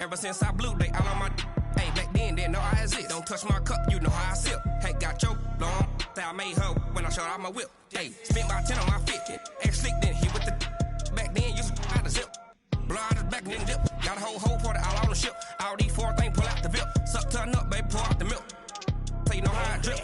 Ever since I blew, they all on my hey, back then, didn't know I exist. Don't touch my cup, you know how I sip. Hey, got your long, say I made her when I showed out my whip. Hey, spent my 10 on my 50. Ex-slick, then hit with the back then, used to out the zip. Blow out his back and then dip. Got a whole party all on the ship. All these 4 things, pull out the VIP. Suck, turn up, baby, pour out the milk. So you know how I drip.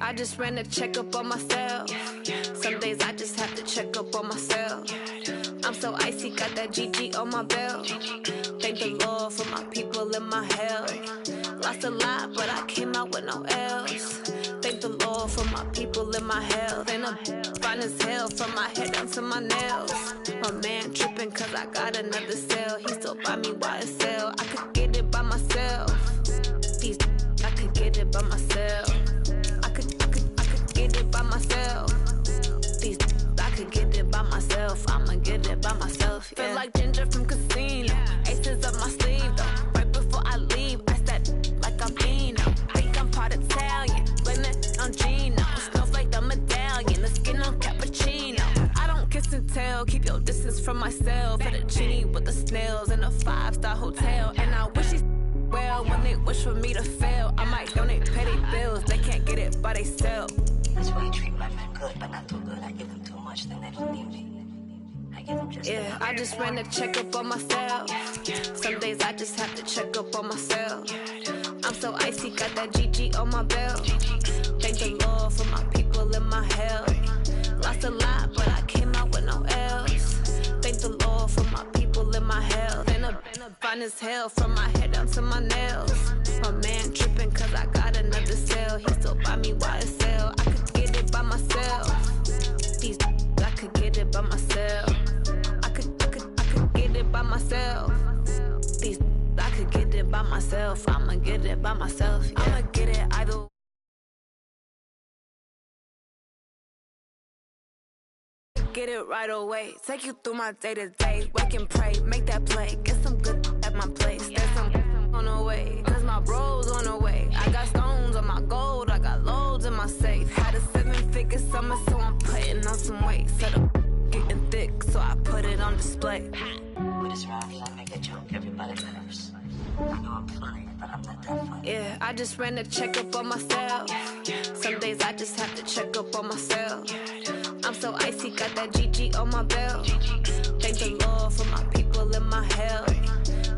I just ran a checkup on myself. Some days I just have to check up on myself. I'm so icy, got that GG on my belt. Thank the Lord for my people in my health. Lost a lot, but I came out with no else. Thank the Lord for my people in my health. And I'm fine as hell from my head down to my nails. My man tripping cause I got another cell. He still buy me YSL. I could get it by myself. These I could get it by myself. I could get it by myself. These I could get it by myself. I'ma get it by myself. Yeah. Feel like Ginger from Casino. Aces up my sleeve though. Right before I leave, I said like I'm Dino. Think I'm part Italian. Blame it on Gino. Snowflake the medallion. The skin on cappuccino. I don't kiss and tell. Keep your distance from myself. At a genie with the snails in a 5-star hotel. And I wish he's well when they wish for me to fail. I might donate petty bills. They can't get it by themselves. That's why you treat my friend good, but not too good. I give them too much, then they don't need me. I give them just enough. I just ran a checkup on myself. Some days I just have to check up on myself. I'm so icy, got that GG on my belt. Thank the Lord for my people in my health. Lost a lot, but I came out with no else. Thank the Lord for my people in my health. And I'm fine as hell from my head down to my nails. My man tripping cause I got another cell. He still buy me YSL. I could get it by myself. These I could get it by myself. I could get it by myself. These I could get it by myself. I'ma get it by myself. Yeah. I'ma get it either. Get it right away. Take you through my day to day. Wake and pray, make that play. Get some good at my place. There's some on the way, cause my bro's on the way. I got stones on my gold, I got loads in my safe. Had a 7-figure summer, so I'm putting on some weight. Set up getting thick, so I put it on display. With this round, I make a joke, everybody laughs. I know I'm funny, but I'm not that funny. Yeah, I just ran a checkup on myself. Some days I just have to check up on myself. I'm so icy, got that GG on my belt. Thank the Lord for my people in my health.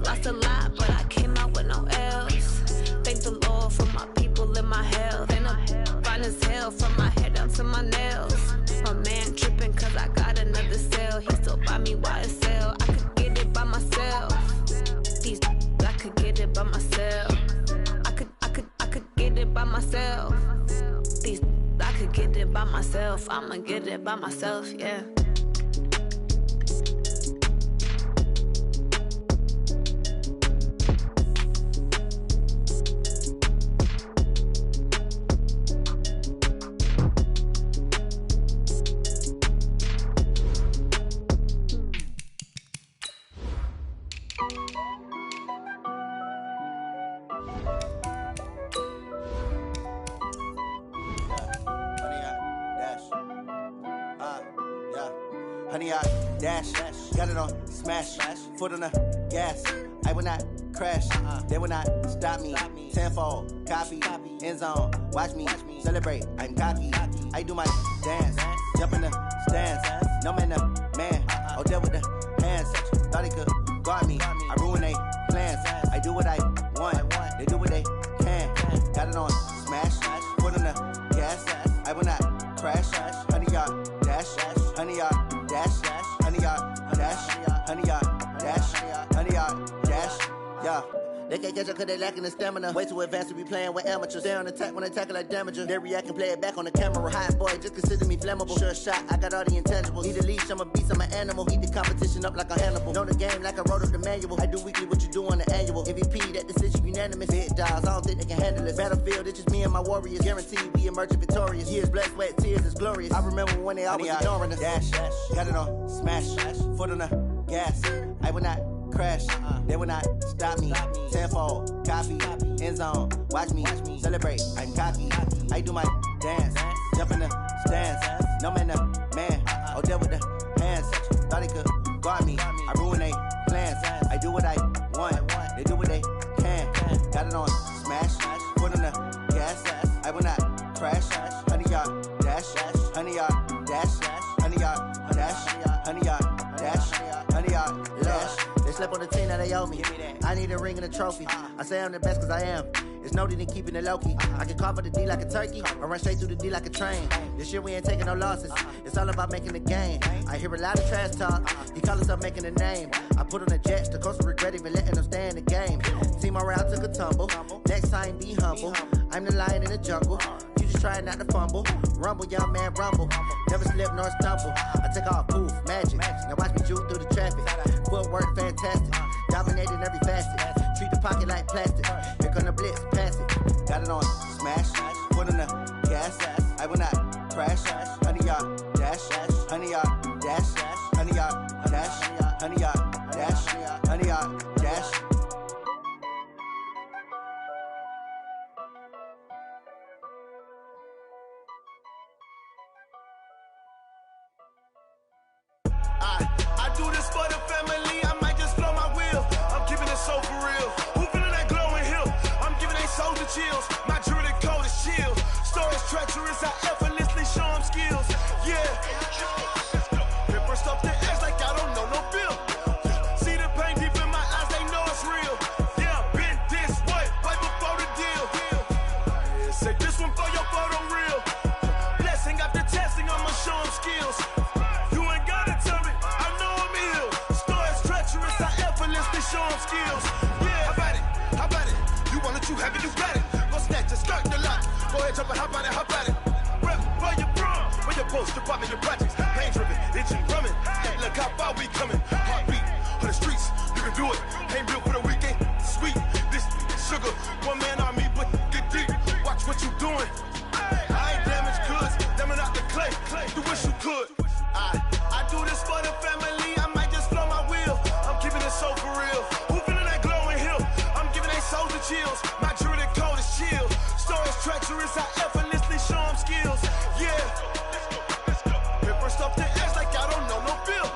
Lost a lot, but I came out with no else. Thank the Lord for my people in my health. And I'm fine as hell from my head down to my nails. My man tripping cause I got another cell. He still buy me YSL. I could get it by myself. These I could get it by myself. I could get it by myself. These I could get it by myself. I'ma get it by myself, yeah. Honey, I dash, got it on smash, foot on the gas. I will not crash. They will not stop me. Tenfold, copy, end zone. Watch me celebrate. I'm cocky. I do my dance, jump in the stands. No man, man. Oh, there with the hands. Thought he could guard me. I ruin they plans. I do what I want. They do what they can. Got it on smash. Put on the gas. I will not crash. 100-yard dash. 100-yard dash. 100-yard dash. 100-yard dash. 100-yard dash. Yeah. They can't catch up cause they lacking the stamina. Way too advanced to be playing with amateurs. Stay on attack when they tackle like damager. They react and play it back on the camera. Hot boy, just consider me flammable. Sure shot, I got all the intangibles. Need a leash, I'm a beast, I'm an animal. Eat the competition up like a Hannibal. Know the game like I wrote up the manual. I do weekly what you do on the annual. MVP, that decision unanimous. Big dials, I don't think they can handle it. Battlefield, it's just me and my warriors. Guaranteed we emerge victorious. Years, blood, sweat, tears, it's glorious. I remember when they always ignoring us. Dash, got it on smash. Foot on the gas. I will not crash. They will not stop me. Tenfold, copy, end zone. Watch me celebrate. I'm cocky. I do my dance, jump in the stands. No man, man. Oh, there with the hands. Thought he could guard me. I ruin they plans. I do what I want. They do what they can. Got it on smash. Put on the gas. I will not crash. 100-yard dash. 100-yard dash. 100-yard dash. 100-yard dash. 100-yard dash. They slept on the team that they owe me. I need a ring and a trophy. I say I'm the best cause I am. It's noted in keeping it low-key. I can carve up the D like a turkey or run straight through the D like a train. This year we ain't taking no losses. It's all about making the game. I hear a lot of trash talk. He call himself making a name. I put on the Jets. The coach will regret even letting them stay in the game. Team morale took a tumble. Next time be humble. I'm the lion in the jungle. You just try not to fumble. Rumble, young man, rumble. Never slip nor stumble. I take off, poof, magic. Now watch me juke through the traffic. Footwork fantastic. Dominating every facet. Treat the pocket like plastic. Here come the blitz, pass it. Got it on smash. Put on the gas. I will not crash. 100-yard dash. 100-yard dash. 100-yard dash. 100-yard dash. 100-yard dash. I do this for the family, I might just blow my wheel. I'm keeping it so for real. Who feeling that glowing hill? I'm giving they soldier chills. My jewelry coat is chill. Stories treacherous, I effortlessly show them skills. Yeah. Paper stuff the edge like I don't know no bill. See the pain deep in my eyes, they know it's real. Yeah, been this way, right before the deal. Say this one for your photo reel. Blessing after testing, I'ma show them skills. Show them skills. Yeah, how about it? How about it? You want it, you have it, you got it. Go snatch it, skirt the lot. Go ahead, jump it, how about it? How about it? Rep for your prom, for your post, your pop, and your projects. Pain driven, itching, drumming. Look how far we coming. Heartbeat on the streets, you can do it. Ain't built for the weekend. Sweet, this sugar. One man army, but get deep. Watch what you doing. I ain't damaged goods, them are not the clay. You wish you could. I do this for the family. I might just blow my wheel. I'm keeping it so for real. Who feeling that glowing hill? I'm giving they soldier chills. My jewelry coat is chill. Stories treacherous, I effortlessly show them skills. Yeah. Paper stuff the edge like I don't know no bill.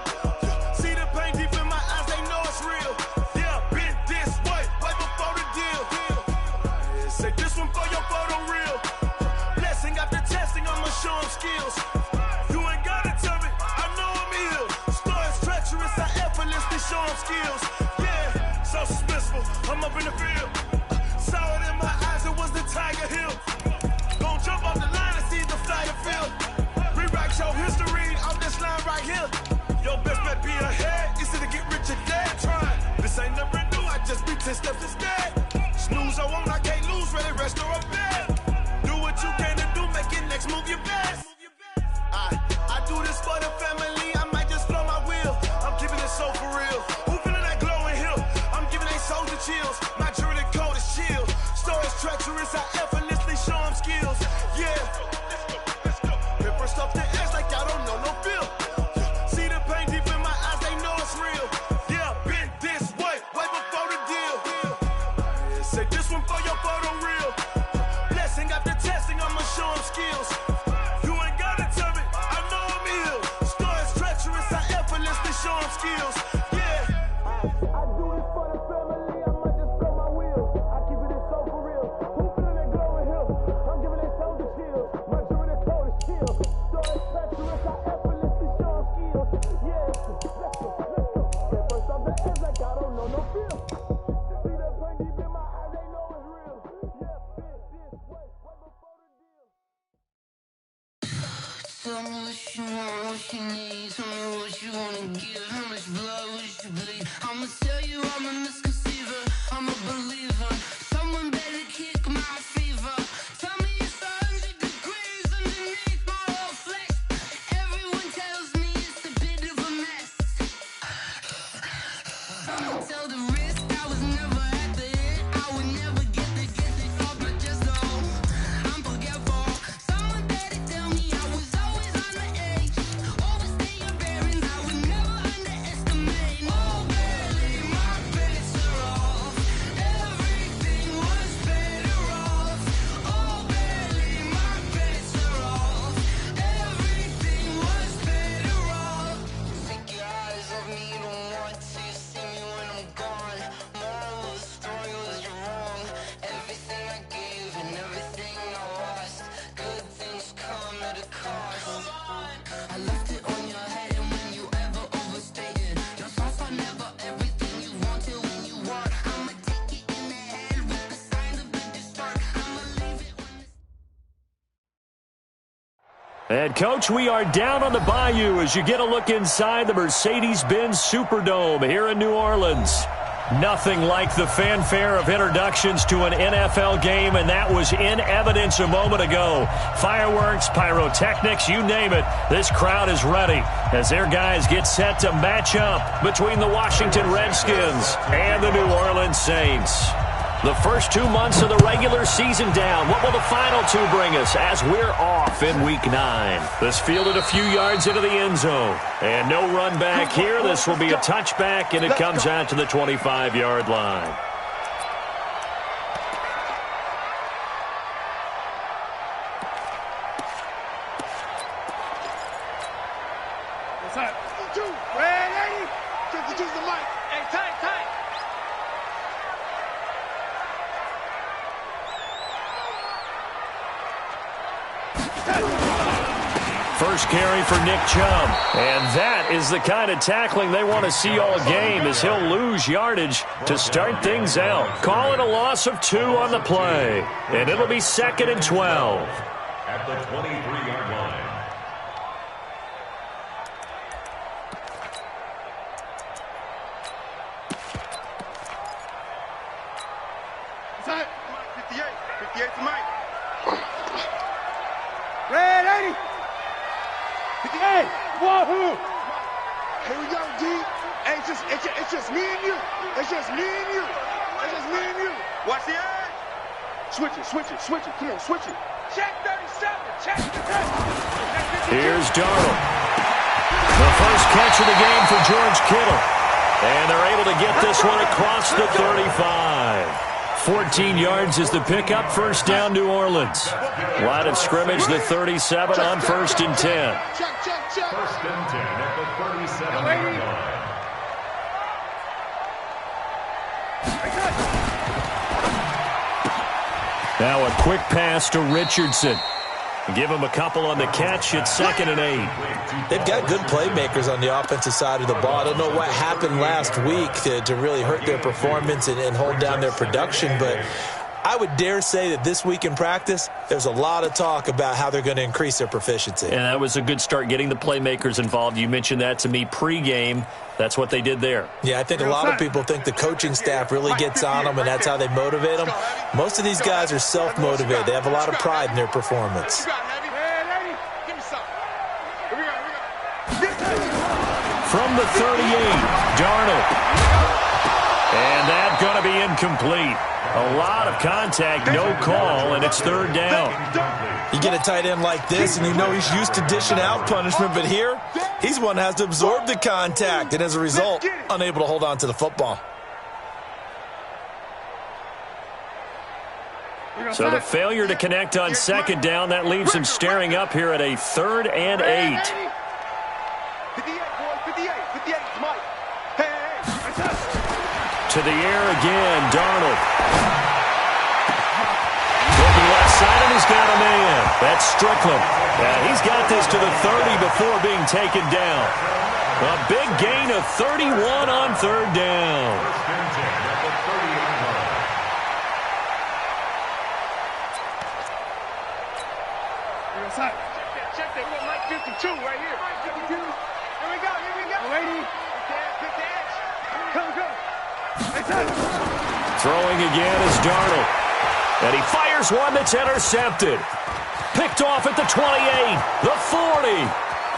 See the pain deep in my eyes, they know it's real. Yeah, been this way, right before the deal. Say this one for your photo reel. Blessing after testing, I'ma show them skills. You ain't gotta tell me, I know I'm ill. Stories treacherous, I effortlessly show them skills. Yeah, so suspenseful, I'm up in the field. Saw it in my eyes, it was the Tiger Hill. Gon' jump off the line and see the flyer field. Rewrite your history on this line right here. Your best bet be ahead, easy to get rich or dead. Trying, this ain't never new, I just be 10 steps instead. Snooze I won't, I can't lose, ready, rest or a bed. Do what you can to do, make your next move your best. I do this for the family, I might just blow my wheel. I'm keeping it so for real. Who feeling that glowing hill? I'm giving they soldier chills. My jewelry coat is chill. Stories treacherous, I effortlessly show them skills. Yeah. Paper stuff the edge like I don't know no bill. See the pain deep in my eyes, they know it's real. Yeah, been this way, way before the deal. Say this one for your photo reel. Blessing after testing, I'ma show them skills. Show them skills, yeah. I do this for the family, I might just Tell me what you want, what you need. Tell me what you wanna give. How much blood would you bleed? I'ma tell you I'm a misconceiver. I'm a believer. Someone better kick my fever. Tell me it's 100 degrees underneath my whole flesh. Everyone tells me it's a bit of a mess. I'ma tell the risk I was never at the end. I would never get the top, but just know I'm forgetful. Someone better tell me I was always on the edge. Overstay your bearings, I would never underestimate. Oh, barely, my bets are off. Everything was better off. Oh, barely, my bets are off. Everything was better off. Take your eyes off me, you don't want to see me when I'm gone. Moral of the story was you're wrong. Everything I gave and everything I lost. Good things come at a cost. I left it on your head, and when you ever overstated, your thoughts are never everything you wanted when you want. I'ma take it in the head with the signs of a distort. I'ma leave it when it's And, Coach, we are down on the bayou as you get a look inside the Mercedes-Benz Superdome here in New Orleans. Nothing like the fanfare of introductions to an NFL game, and that was in evidence a moment ago. Fireworks, pyrotechnics, you name it. This crowd is ready as their guys get set to match up between the Washington Redskins and the New Orleans Saints. The first 2 months of the regular season down. What will the final two bring us as we're off in Week 9? This fielded a few yards into the end zone. And no run back here. This will be a touchback, and it comes out to the 25-yard line. What's up? 52. Red 80. 52's the mic. Hey, tight. First carry for Nick Chubb. And that is the kind of tackling they want to see all game, as he'll lose yardage to start things out. Call it a loss of 2 on the play. And it'll be 2nd and 12. At the 23-yard line. Tight. 58. 58's the mic. Red 80. 58. Wahoo. Here we go, D. Hey, it's just me and you. It's just me and you. It's just me and you. Watch the eye. Switch it. Come on, switch it. Check 37. Check the Here's Darnold. The first catch of the game for George Kittle. And they're able to get this one across the 35. 14 yards is the pickup. First down, New Orleans. Line of scrimmage, the 37 on 1st and 10. Check. 1st and 10 at the 37-yard line. Now a quick pass to Richardson. Give him a couple on the catch. It's 2nd and 8. They've got good playmakers on the offensive side of the ball. I don't know what happened last week to really hurt their performance and hold down their production, but I would dare say that this week in practice, there's a lot of talk about how they're going to increase their proficiency. And that was a good start, getting the playmakers involved. You mentioned that to me pregame. That's what they did there. Yeah, I think a lot of people think the coaching staff really gets on them, and that's how they motivate them. Most of these guys are self-motivated. They have a lot of pride in their performance. From the 38, Darnold. And that's going to be incomplete. A lot of contact, no call, and it's 3rd down. You get a tight end like this, and you know he's used to dishing out punishment, but here, he's one that has to absorb the contact, and as a result, unable to hold on to the football. So the failure to connect on 2nd down, that leaves him staring up here at a 3rd and 8. 58, Mike. Hey. To the air again, Darnold. Looking left side, and he's got a man. That's Strickland. He's got this to the 30 before being taken down. A big gain of 31 on 3rd down. Check that. What Mike 58. 52 right here. 52. Here we go. Ready? Good catch. Go. Throwing again is Darnold. And he fires one that's intercepted. Picked off at the 28, the 40.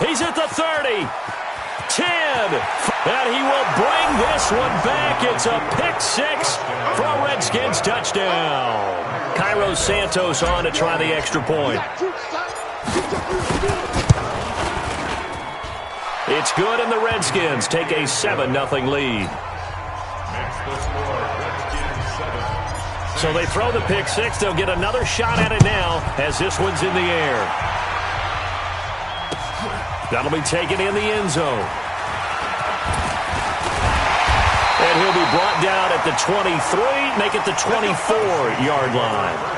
He's at the 30, 10. And he will bring this one back. It's a pick six for a Redskins touchdown. Cairo Santos on to try the extra point. It's good, and the Redskins take a 7-0 lead. So they throw the pick six. They'll get another shot at it now as this one's in the air. That'll be taken in the end zone. And he'll be brought down at the 23, make it the 24-yard line.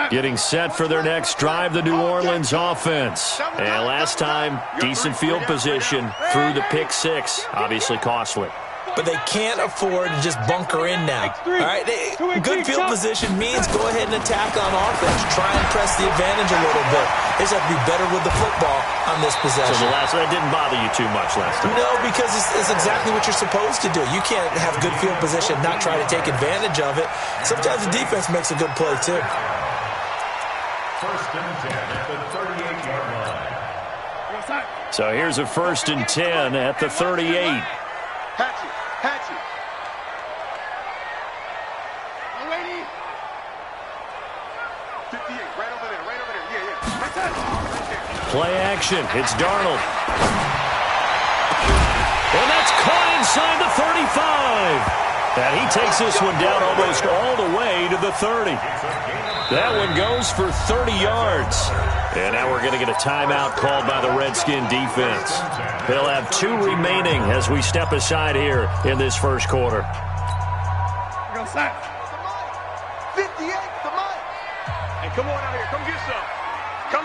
Getting set for their next drive, the New Orleans offense. And last time, decent field position through the pick six. Obviously costly. But they can't afford to just bunker in now. All right, good field position means go ahead and attack on offense. Try and press the advantage a little bit. They just have to be better with the football on this possession. So that didn't bother you too much last time? No, because it's exactly what you're supposed to do. You can't have good field position, not try to take advantage of it. Sometimes the defense makes a good play, too. First and 10 at the 38-yard line. So here's a 1st and 10 at the 38. Hatchet. Ready? 58, right over there. Yeah. Play action. It's Darnold. And that's caught inside the 35. And he takes this one down almost all the way to the 30. That one goes for 30 yards. And now we're going to get a timeout called by the Redskin defense. They'll have 2 remaining as we step aside here in this first quarter. Go sack. 58, come on. Hey, come on out here. Come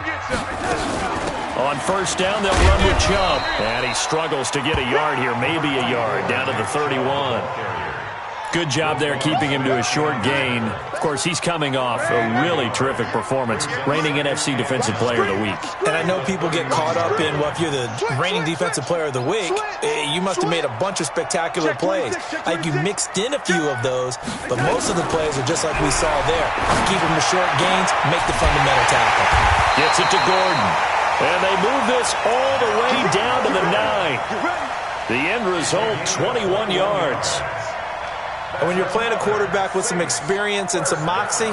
get some. On first down, they'll run with Chubb. And he struggles to get a yard here, maybe a yard, down to the 31. Good job there keeping him to a short gain. Of course, he's coming off a really terrific performance, reigning NFC Defensive Player of the Week. And I know people get caught up in, well, if you're the reigning Defensive Player of the Week, you must have made a bunch of spectacular plays. I think you mixed in a few of those, but most of the plays are just like we saw there. Keep them to short gains, make the fundamental tackle. Gets it to Gordon. And they move this all the way down to the 9. The end result, 21 yards. And when you're playing a quarterback with some experience and some moxie,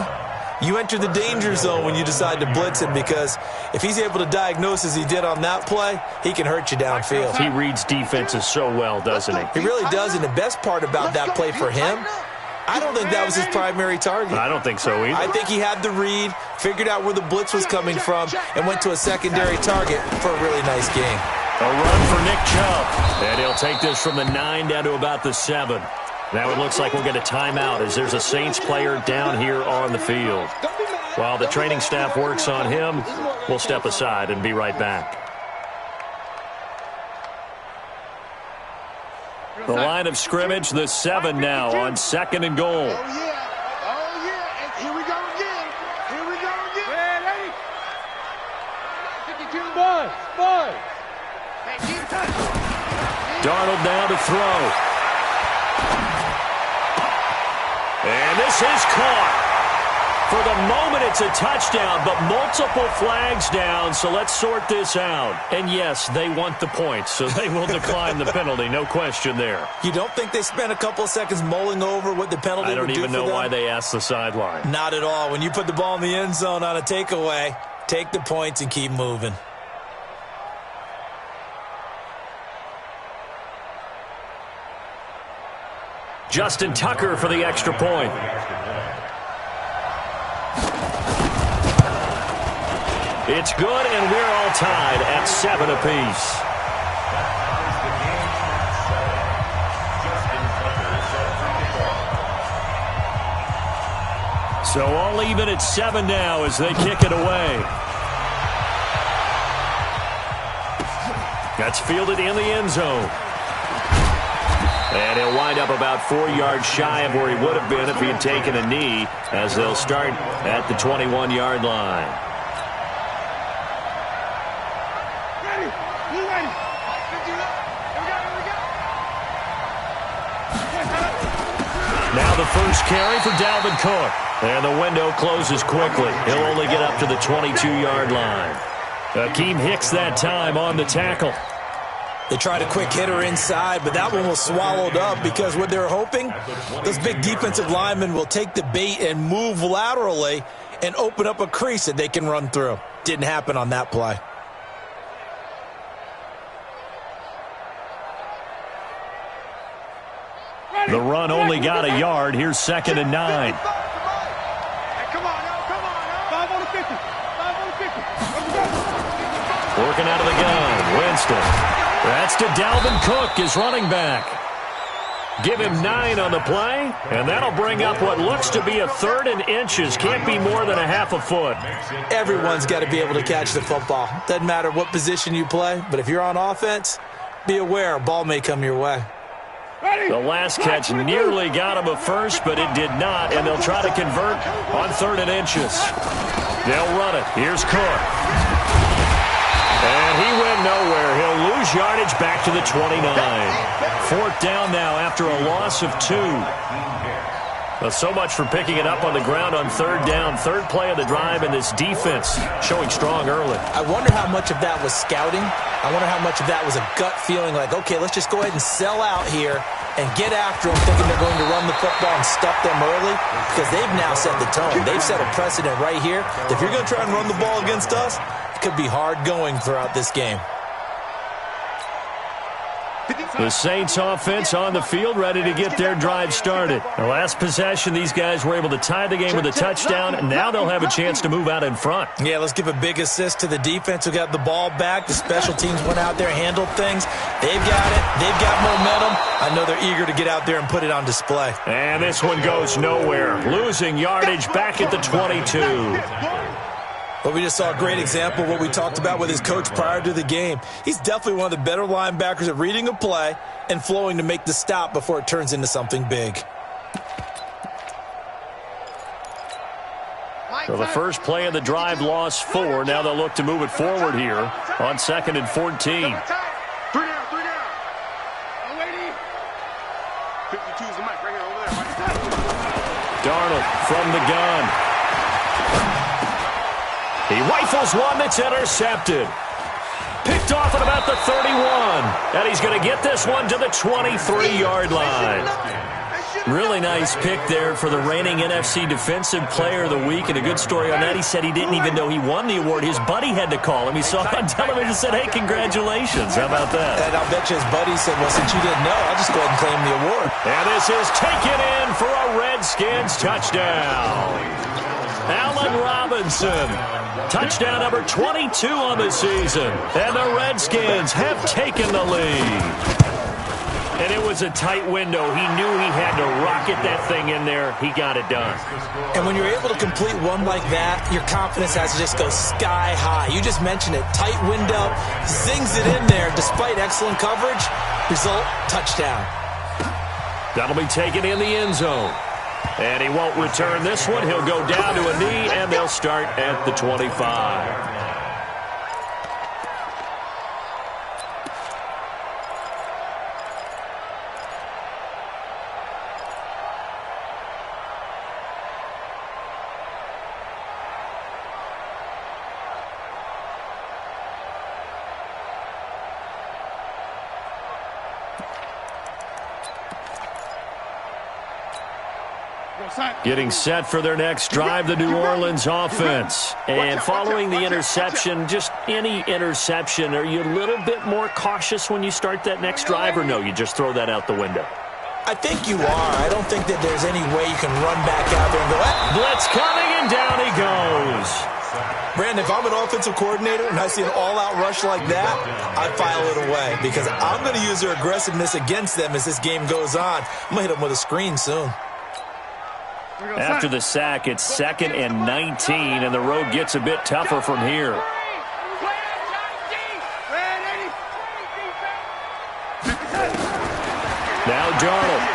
you enter the danger zone when you decide to blitz him, because if he's able to diagnose as he did on that play, he can hurt you downfield. He reads defenses so well, doesn't he? He really does, and the best part about that play for him, I don't think that was his primary target. I don't think so either. I think he had the read, figured out where the blitz was coming from, and went to a secondary target for a really nice game. A run for Nick Chubb, and he'll take this from the 9 down to about the 7. Now it looks like we'll get a timeout as there's a Saints player down here on the field. While the training staff works on him, we'll step aside and be right back. The line of scrimmage, the 7 now on 2nd and goal. Oh, yeah. And here we go again. Ready? 52. Boy. Hey, deep touch. Darnold now to throw. And this is caught. For the moment, it's a touchdown, but multiple flags down, so let's sort this out. And yes, they want the points, so they will decline the penalty, no question there. You don't think they spent a couple of seconds mulling over what the penalty would do for them? I don't even know why they asked the sideline. Not at all. When you put the ball in the end zone on a takeaway, take the points and keep moving. Justin Tucker for the extra point. It's good, and we're all tied at 7 apiece. So all even at 7 now as they kick it away. That's fielded in the end zone. And he'll wind up about 4 yards shy of where he would have been if he had taken a knee, as they'll start at the 21-yard line. Now the first carry for Dalvin Cook. And the window closes quickly. He'll only get up to the 22-yard line. Akeem Hicks that time on the tackle. They tried a quick hitter inside, but that one was swallowed up because what they're hoping, those big defensive linemen will take the bait and move laterally and open up a crease that they can run through. Didn't happen on that play. The run only got a yard. Here's 2nd and 9. Working out of the gun, Winston. That's to Dalvin Cook, his running back. Give him 9 on the play, and that'll bring up what looks to be a 3rd and inches. Can't be more than a half a foot. Everyone's got to be able to catch the football. Doesn't matter what position you play, but if you're on offense, be aware a ball may come your way. The last catch nearly got him a first, but it did not, and they'll try to convert on 3rd and inches. They'll run it. Here's Cook. And he went nowhere. He'll lose yardage back to the 29. 4th down now after a loss of 2. Well, so much for picking it up on the ground on 3rd down. 3rd play of the drive, and this defense showing strong early. I wonder how much of that was scouting. I wonder how much of that was a gut feeling like, okay, let's just go ahead and sell out here and get after them, thinking they're going to run the football and stuff them early, because they've now set the tone. They've set a precedent right here. If you're going to try and run the ball against us, it could be hard going throughout this game. The Saints offense on the field, ready to get their drive started. The last possession, these guys were able to tie the game with a touchdown, and now they'll have a chance to move out in front. Yeah, let's give a big assist to the defense who got the ball back. The special teams went out there, handled things. They've got it. They've got momentum. I know they're eager to get out there and put it on display. And this one goes nowhere. Losing yardage back at the 22. But we just saw a great example of what we talked about with his coach prior to the game. He's definitely one of the better linebackers at reading a play and flowing to make the stop before it turns into something big. So the first play of the drive lost 4. Now they'll look to move it forward here on 2nd and 14. 3 down. 52 is the mic right here over there, Mike. Darnold from the gun. He rifles one that's intercepted. Picked off at about the 31. And he's going to get this one to the 23-yard line. Really nice pick there for the reigning NFC Defensive Player of the Week. And a good story on that. He said he didn't even know he won the award. His buddy had to call him. He saw it on television and said, hey, congratulations. How about that? And I'll bet you his buddy said, well, since you didn't know, I'll just go ahead and claim the award. And this is taken in for a Redskins touchdown. Allen Robinson. Touchdown number 22 on the season. And the Redskins have taken the lead. And it was a tight window. He knew he had to rocket that thing in there. He got it done. And when you're able to complete one like that, your confidence has to just go sky high. You just mentioned it. Tight window, zings it in there despite excellent coverage. Result, touchdown. That'll be taken in the end zone. And he won't return this one. He'll go down to a knee, and they'll start at the 25. Getting set for their next drive, the New Orleans offense. And following the interception, just any interception, are you a little bit more cautious when you start that next drive, or no, you just throw that out the window? I think you are. I don't think that there's any way you can run back out there and go, blitz coming, and down he goes. Brandon, if I'm an offensive coordinator and I see an all-out rush like that, I file it away because I'm going to use their aggressiveness against them as this game goes on. I'm going to hit them with a screen soon. After the sack, it's 2nd and 19, and the road gets a bit tougher from here. Now Darnold.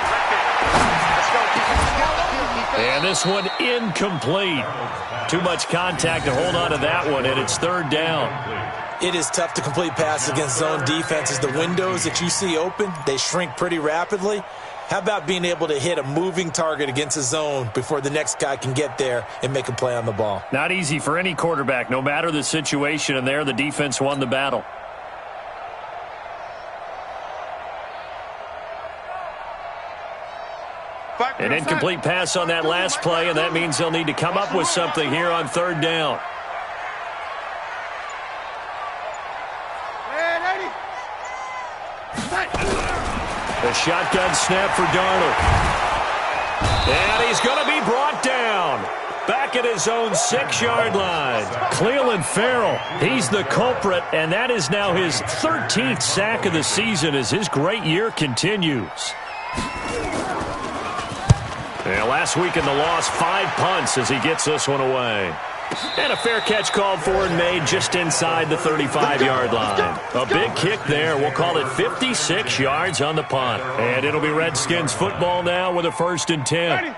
And this one incomplete. Too much contact to hold on to that one, and it's third down. It is tough to complete passes against zone defenses. The windows that you see open, they shrink pretty rapidly. How about being able to hit a moving target against a zone before the next guy can get there and make a play on the ball? Not easy for any quarterback, no matter the situation, and there the defense won the battle. An incomplete pass on that last play, and that means they'll need to come up with something here on third down. The shotgun snap for Darnold. And he's going to be brought down. Back at his own 6-yard line. Clelin Ferrell, he's the culprit, and that is now his 13th sack of the season as his great year continues. And last week in the loss, 5 punts as he gets this one away. And a fair catch called for and made just inside the 35-yard line. A big kick there. We'll call it 56 yards on the punt. And it'll be Redskins football now with a 1st and 10.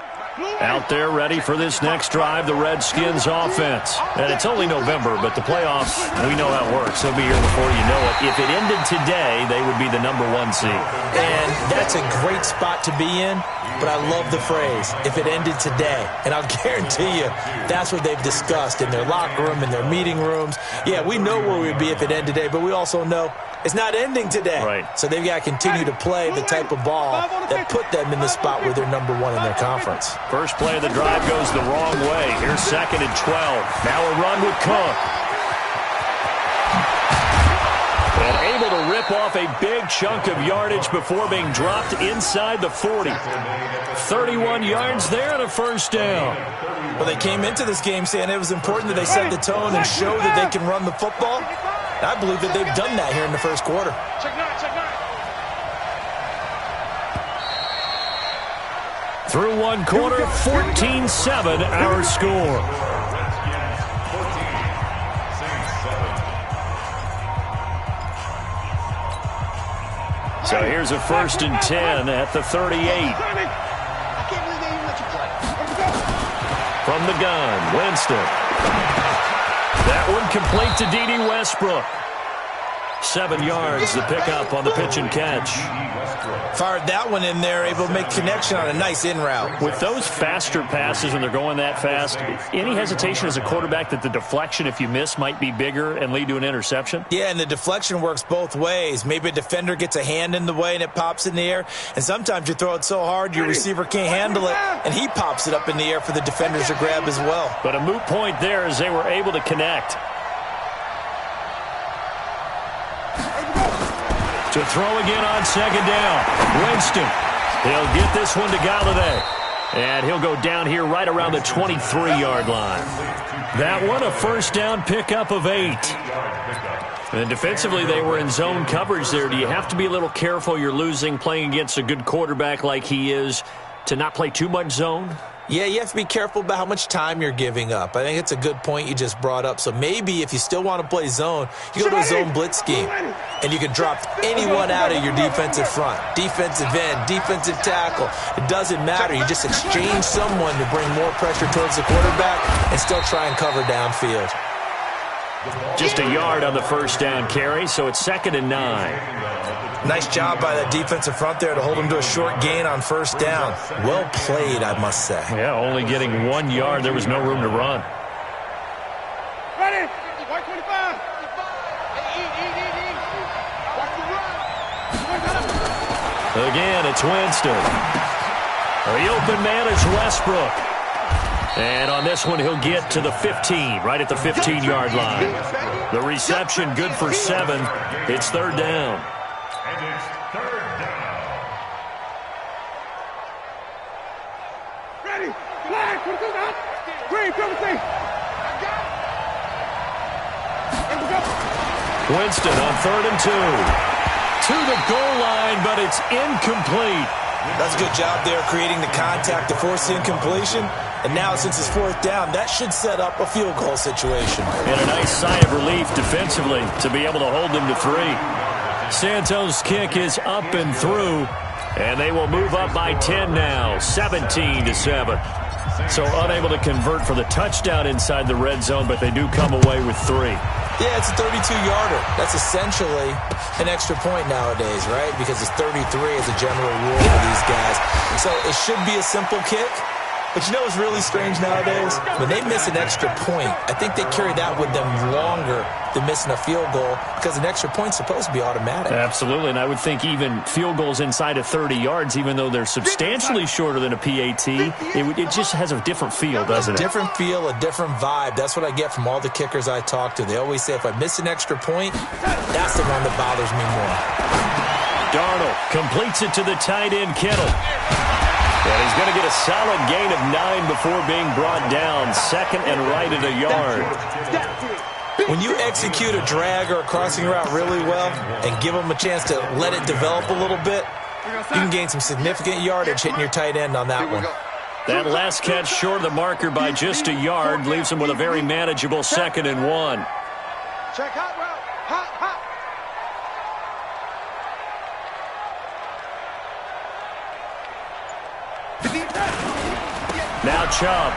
Out there ready for this next drive, the Redskins offense. And it's only November, but the playoffs, we know how it works. They'll be here before you know it. If it ended today, they would be the #1 seed. And that's a great spot to be in, but I love the phrase, if it ended today. And I'll guarantee you that's what they've discussed in their locker room, in their meeting rooms. Yeah, we know where we'd be if it ended today, but we also know it's not ending today. Right. So they've got to continue to play the type of ball that put them in the spot where they're #1 in their conference. First play of the drive goes the wrong way. Here's 2nd and 12. Now a run with Cook. And able to rip off a big chunk of yardage before being dropped inside the 40. 31 yards there and a 1st down. Well, they came into this game saying it was important that they set the tone and show that they can run the football. And I believe that they've done that here in the first quarter. Through one quarter, 14-7 our score. So here's a 1st and 10 at the 38. From the gun, Winston. That one complete to D.D. Westbrook. 7 yards, the pickup on the pitch and catch. Fired that one in there, able to make connection on a nice in route. With those faster passes when they're going that fast, any hesitation as a quarterback that the deflection, if you miss, might be bigger and lead to an interception? Yeah, and the deflection works both ways. Maybe a defender gets a hand in the way and it pops in the air, and sometimes you throw it so hard your receiver can't handle it, and he pops it up in the air for the defenders to grab as well. But a moot point there as they were able to connect. To throw again on 2nd down. Winston. He'll get this one to Galladay. And he'll go down here right around the 23-yard line. That one a 1st down pickup of 8. And defensively, they were in zone coverage there. Do you have to be a little careful you're losing playing against a good quarterback like he is to not play too much zone? Yeah, you have to be careful about how much time you're giving up. I think it's a good point you just brought up. So maybe if you still want to play zone, you go to a zone blitz scheme, and you can drop anyone out of your defensive front, defensive end, defensive tackle. It doesn't matter. You just exchange someone to bring more pressure towards the quarterback and still try and cover downfield. Just a yard on the 1st down carry, so it's 2nd and 9. Nice job by that defensive front there to hold him to a short gain on 1st down. Well played, I must say. Yeah, only getting 1 yard. There was no room to run. Ready? 125. Again, it's Winston. The open man is Westbrook. And on this one, he'll get to the 15, right at the 15-yard line. The reception good for 7. It's 3rd down. And it's 3rd down. Ready? Flag. Green, Winston on 3rd and 2. To the goal line, but it's incomplete. That's a good job there creating the contact to force the incompletion. And now, since it's 4th down, that should set up a field goal situation. And a nice sigh of relief defensively to be able to hold them to 3. Santos' kick is up and through, and they will move up by 10 now, 17-7. So unable to convert for the touchdown inside the red zone, but they do come away with 3. Yeah, it's a 32-yarder. That's essentially an extra point nowadays, right? Because it's 33 as a general rule for these guys. So it should be a simple kick. But you know what's really strange nowadays? When they miss an extra point, I think they carry that with them longer than missing a field goal because an extra point's supposed to be automatic. Absolutely, and I would think even field goals inside of 30 yards, even though they're substantially shorter than a PAT, it just has a different feel, doesn't it? A different feel, a different vibe. That's what I get from all the kickers I talk to. They always say if I miss an extra point, that's the one that bothers me more. Darnold completes it to the tight end, Kittle. And he's going to get a solid gain of 9 before being brought down. Second and right at a yard. When you execute a drag or a crossing route really well and give them a chance to let it develop a little bit, you can gain some significant yardage hitting your tight end on that one. That last catch short of the marker by just a yard leaves him with a very manageable 2nd and 1. Check hot route. Hot, hot. Now Chubb.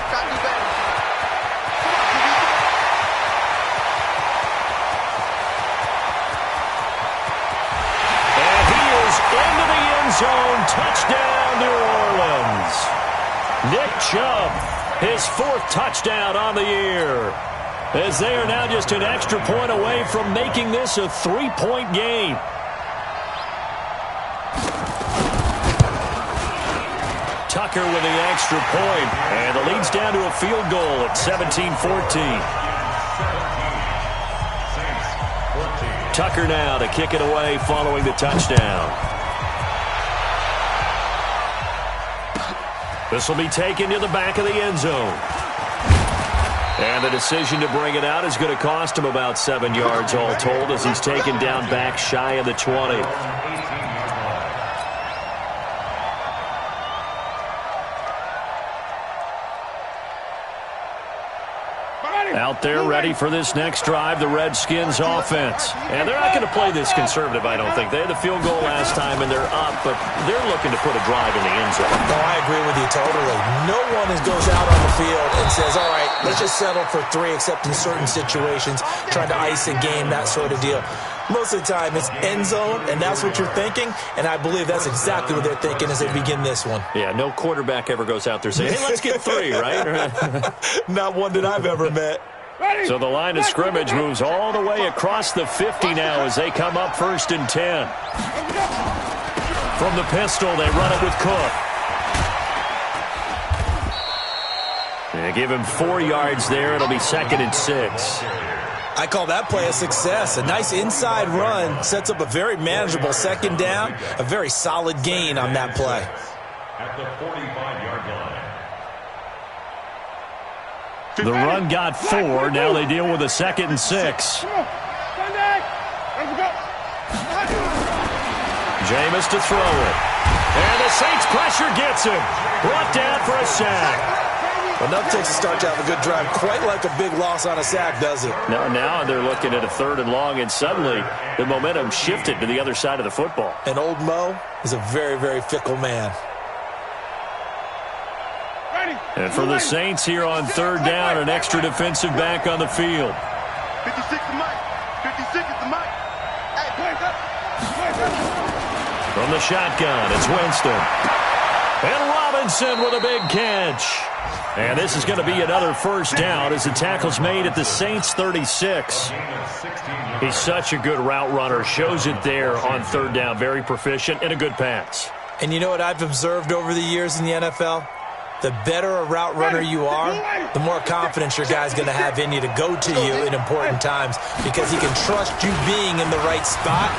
And he is into the end zone. Touchdown, New Orleans. Nick Chubb, his 4th touchdown on the year. As they are now just an extra point away from making this a 3-point game. Tucker with the extra point, and the lead's down to a field goal at 17-14. Tucker now to kick it away following the touchdown. This will be taken to the back of the end zone. And the decision to bring it out is going to cost him about 7 yards all told as he's taken down back shy of the 20. Out there ready for this next drive, the Redskins offense. And they're not going to play this conservative, I don't think. They had the field goal last time, and they're up, but they're looking to put a drive in the end zone. No, I agree with you totally. No one goes out on the field and says, all right, let's just settle for 3, except in certain situations, trying to ice a game, that sort of deal. Most of the time, it's end zone, and that's what you're thinking, and I believe that's exactly what they're thinking as they begin this one. Yeah, no quarterback ever goes out there saying, hey, let's get 3, right? Not one that I've ever met. So the line of scrimmage moves all the way across the 50 now as they come up 1st and 10. From the pistol, they run it with Cook. They give him 4 yards there. It'll be 2nd and 6. I call that play a success. A nice inside run sets up a very manageable 2nd down, a very solid gain on that play. At the 45-yard line. The run got 4. Now they deal with a 2nd and 6. Jameis to throw it. And the Saints pressure gets him. Brought down for a sack. Enough takes to start to have a good drive. Quite like a big loss on a sack, does it? Now they're looking at a 3rd and long, and suddenly the momentum shifted to the other side of the football. And old Mo is a very, very fickle man. And for the Saints here on 3rd down, an extra defensive back on the field. 56 to Mike. 56 is the Mike. From the shotgun, it's Winston. And Robinson with a big catch. And this is going to be another 1st down as the tackle's made at the Saints 36. He's such a good route runner. Shows it there on 3rd down. Very proficient and a good pass. And you know what I've observed over the years in the NFL? The better a route runner you are, the more confidence your guy's going to have in you to go to you in important times because he can trust you being in the right spot,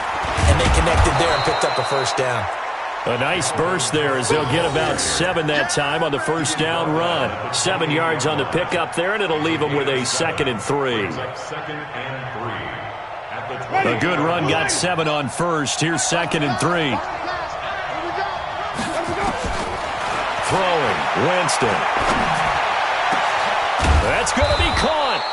and they connected there and picked up a 1st down. A nice burst there as they'll get about 7 that time on the 1st down run. 7 yards on the pickup there, and it'll leave them with a 2nd and 3. A good run got 7 on 1st. Here's 2nd and 3. Throwing, Winston. That's going to be caught.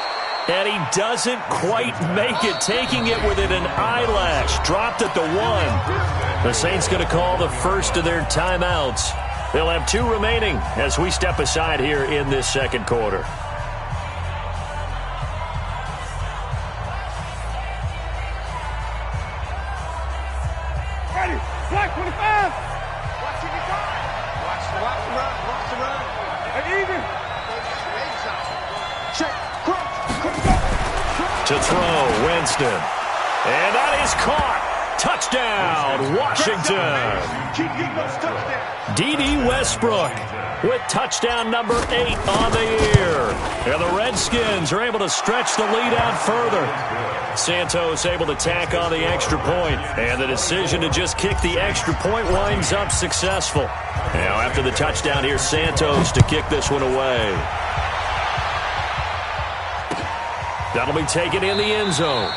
And he doesn't quite make it, taking it within an eyelash. Dropped at the 1. The Saints going to call the first of their timeouts. They'll have 2 remaining as we step aside here in this second quarter. Ready, black 25. Watch it, watch the run, watch the run. And even. Check, to throw, Winston. And that is caught. Touchdown, Washington. D.D. Westbrook with touchdown number 8 on the year. And the Redskins are able to stretch the lead out further. Santos able to tack on the extra point. And the decision to just kick the extra point winds up successful. Now after the touchdown, here's Santos to kick this one away. That'll be taken in the end zone.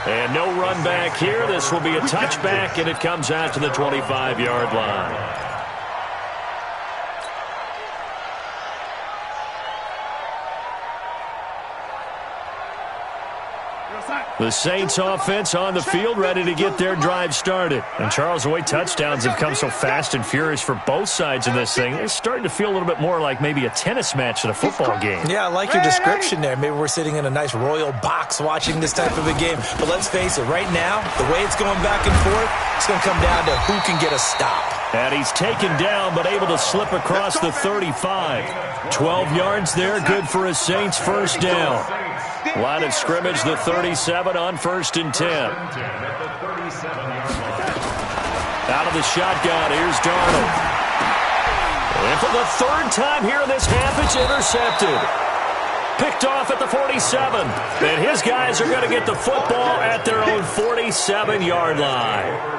And no run back here. This will be a touchback, and it comes out to the 25-yard line. The Saints offense on the field, ready to get their drive started. And Charles, the way touchdowns have come so fast and furious for both sides in this thing, it's starting to feel a little bit more like maybe a tennis match than a football game. Yeah, I like your description there. Maybe we're sitting in a nice royal box watching this type of a game. But let's face it, right now, the way it's going back and forth, it's going to come down to who can get a stop. And he's taken down, but able to slip across the 35. 12 yards there, good for a Saints first down. Line of scrimmage, the 37 on 1st and 10. Out of the shotgun, here's Darnold. And for the 3rd time here in this half, it's intercepted. Picked off at the 47. And his guys are going to get the football at their own 47-yard line.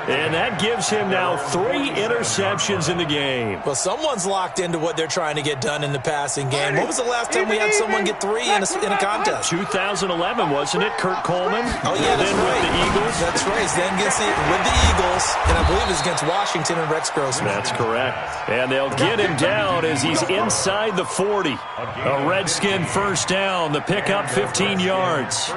And that gives him now 3 interceptions in the game. Well, someone's locked into what they're trying to get done in the passing game. When was the last time we had someone get 3 in a contest? 2011, wasn't it? Kurt Coleman? Oh, yeah, that's then right. With the Eagles? That's right. Then with the Eagles, and I believe it was against Washington and Rex Grossman. That's correct. And they'll get him down as he's inside the 40. A Redskin first down. The pickup, 15 yards.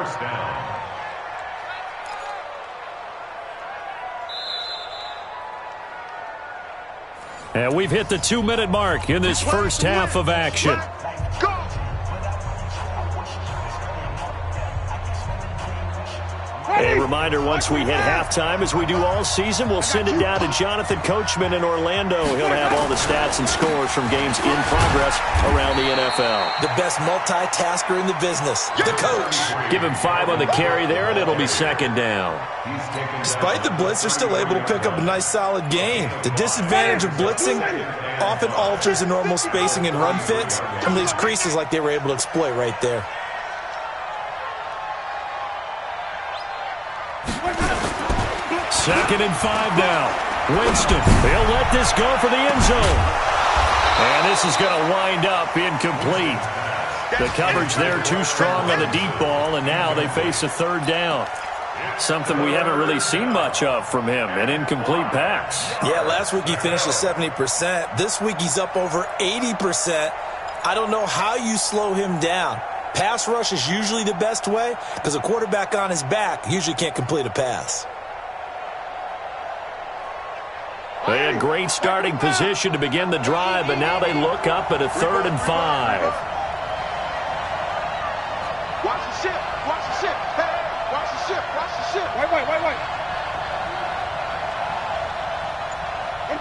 And we've hit the 2-minute mark in this first half of action. A reminder, once we hit halftime, as we do all season, we'll send it down to Jonathan Coachman in Orlando. He'll have all the stats and scores from games in progress around the NFL. The best multitasker in the business, the coach. Give him 5 on the carry there, and it'll be 2nd down. Despite the blitz, they're still able to pick up a nice, solid gain. The disadvantage of blitzing often alters the normal spacing and run fits and leaves creases like they were able to exploit right there. Second and 5 now. Winston, they'll let this go for the end zone. And this is going to wind up incomplete. The coverage there too strong on the deep ball, and now they face a 3rd down. Something we haven't really seen much of from him, an incomplete pass. Yeah, last week he finished at 70%. This week he's up over 80%. I don't know how you slow him down. Pass rush is usually the best way because a quarterback on his back usually can't complete a pass. They had great starting position to begin the drive, but now they look up at a 3rd and 5. Watch the ship. Watch the ship. Hey, watch the ship. Watch the ship. Wait. Where we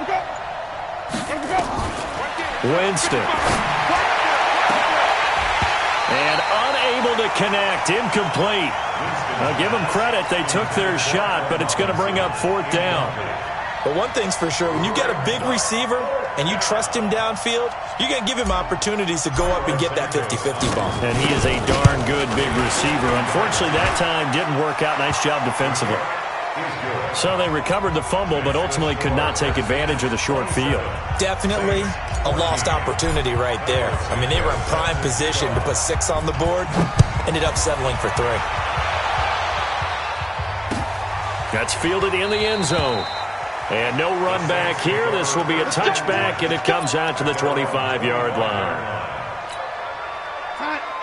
go? Winston. And unable to connect. Incomplete. Now give them credit. They took their shot, but it's going to bring up 4th down. But one thing's for sure, when you get a big receiver and you trust him downfield, you're going to give him opportunities to go up and get that 50-50 ball. And he is a darn good big receiver. Unfortunately, that time didn't work out. Nice job defensively. So they recovered the fumble, but ultimately could not take advantage of the short field. Definitely a lost opportunity right there. I mean, they were in prime position to put 6 on the board, ended up settling for 3. That's fielded in the end zone. And no run back here. This will be a touchback, and it comes out to the 25-yard line.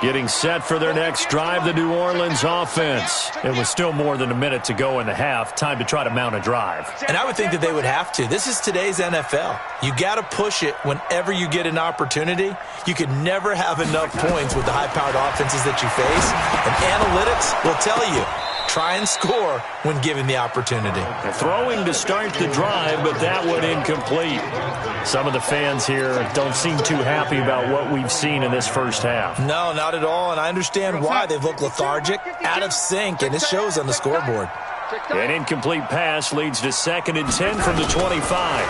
Getting set for their next drive, the New Orleans offense. It was still more than a minute to go in the half. Time to try to mount a drive. And I would think that they would have to. This is today's NFL. You got to push it whenever you get an opportunity. You can never have enough points with the high-powered offenses that you face. And analytics will tell you, try and score when given the opportunity. Throwing to start the drive, but that one incomplete. Some of the fans here don't seem too happy about what we've seen in this first half. No, not at all, and I understand why. They've looked lethargic, out of sync, and it shows on the scoreboard. An incomplete pass leads to 2nd and 10 from the 25.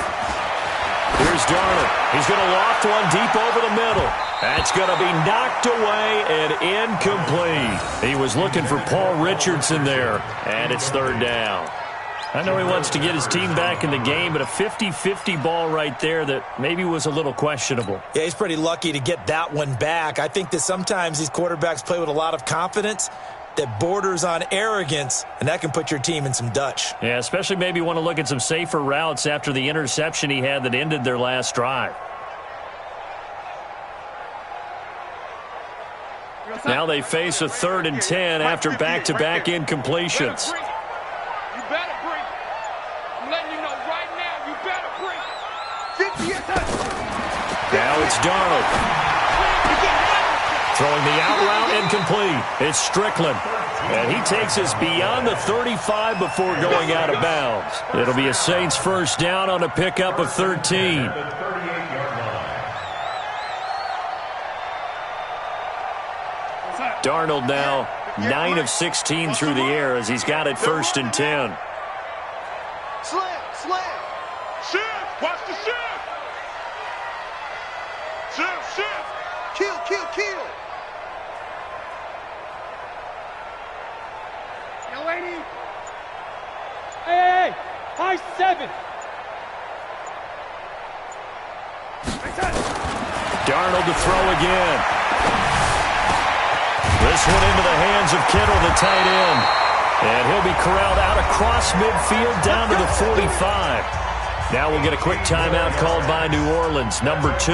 Here's Darnold. He's going to loft one deep over the middle. That's going to be knocked away and incomplete. He was looking for Paul Richardson there, and it's 3rd down. I know he wants to get his team back in the game, but a 50-50 ball right there that maybe was a little questionable. Yeah, he's pretty lucky to get that one back. I think that sometimes these quarterbacks play with a lot of confidence that borders on arrogance, and that can put your team in some Dutch. Yeah, especially maybe want to look at some safer routes after the interception he had that ended their last drive. Now they face a 3rd and 10 after back-to-back incompletions. You better bring it. I'm letting you know right now, you better bring it. Now it's Darnold. Throwing the out route incomplete. It's Strickland. And he takes us beyond the 35 before going out of bounds. It'll be a Saints first down on a pickup of 13. Darnold now 9 of 16 through the air as he's got it 1st and 10. Slam. Shift. Watch the shift. Shift. Kill. Yo, lady. Hey. High 7. Darnold to throw again. This one into the hands of Kittle, the tight end. And he'll be corralled out across midfield down to the 45. Now we'll get a quick timeout called by New Orleans, number 2,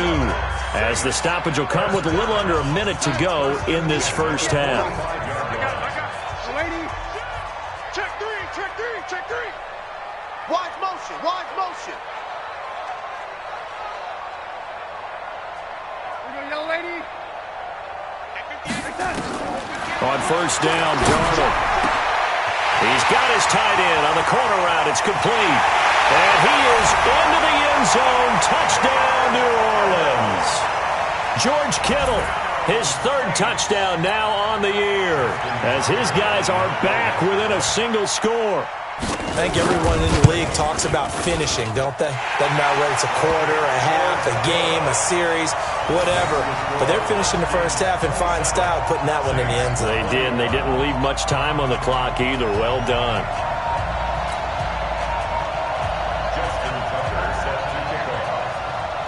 as the stoppage will come with a little under a minute to go in this first half. Check three. Wide motion. Young lady. On first down, Darnold. He's got his tight end on the corner route. It's complete. And he is into the end zone. Touchdown, New Orleans. George Kittle, his 3rd touchdown now on the year, as his guys are back within a single score. I think everyone in the league talks about finishing, don't they? Doesn't matter whether it's a quarter, a half, a game, a series, whatever. But they're finishing the first half in fine style, putting that one in the end zone. They did, and they didn't leave much time on the clock either. Well done.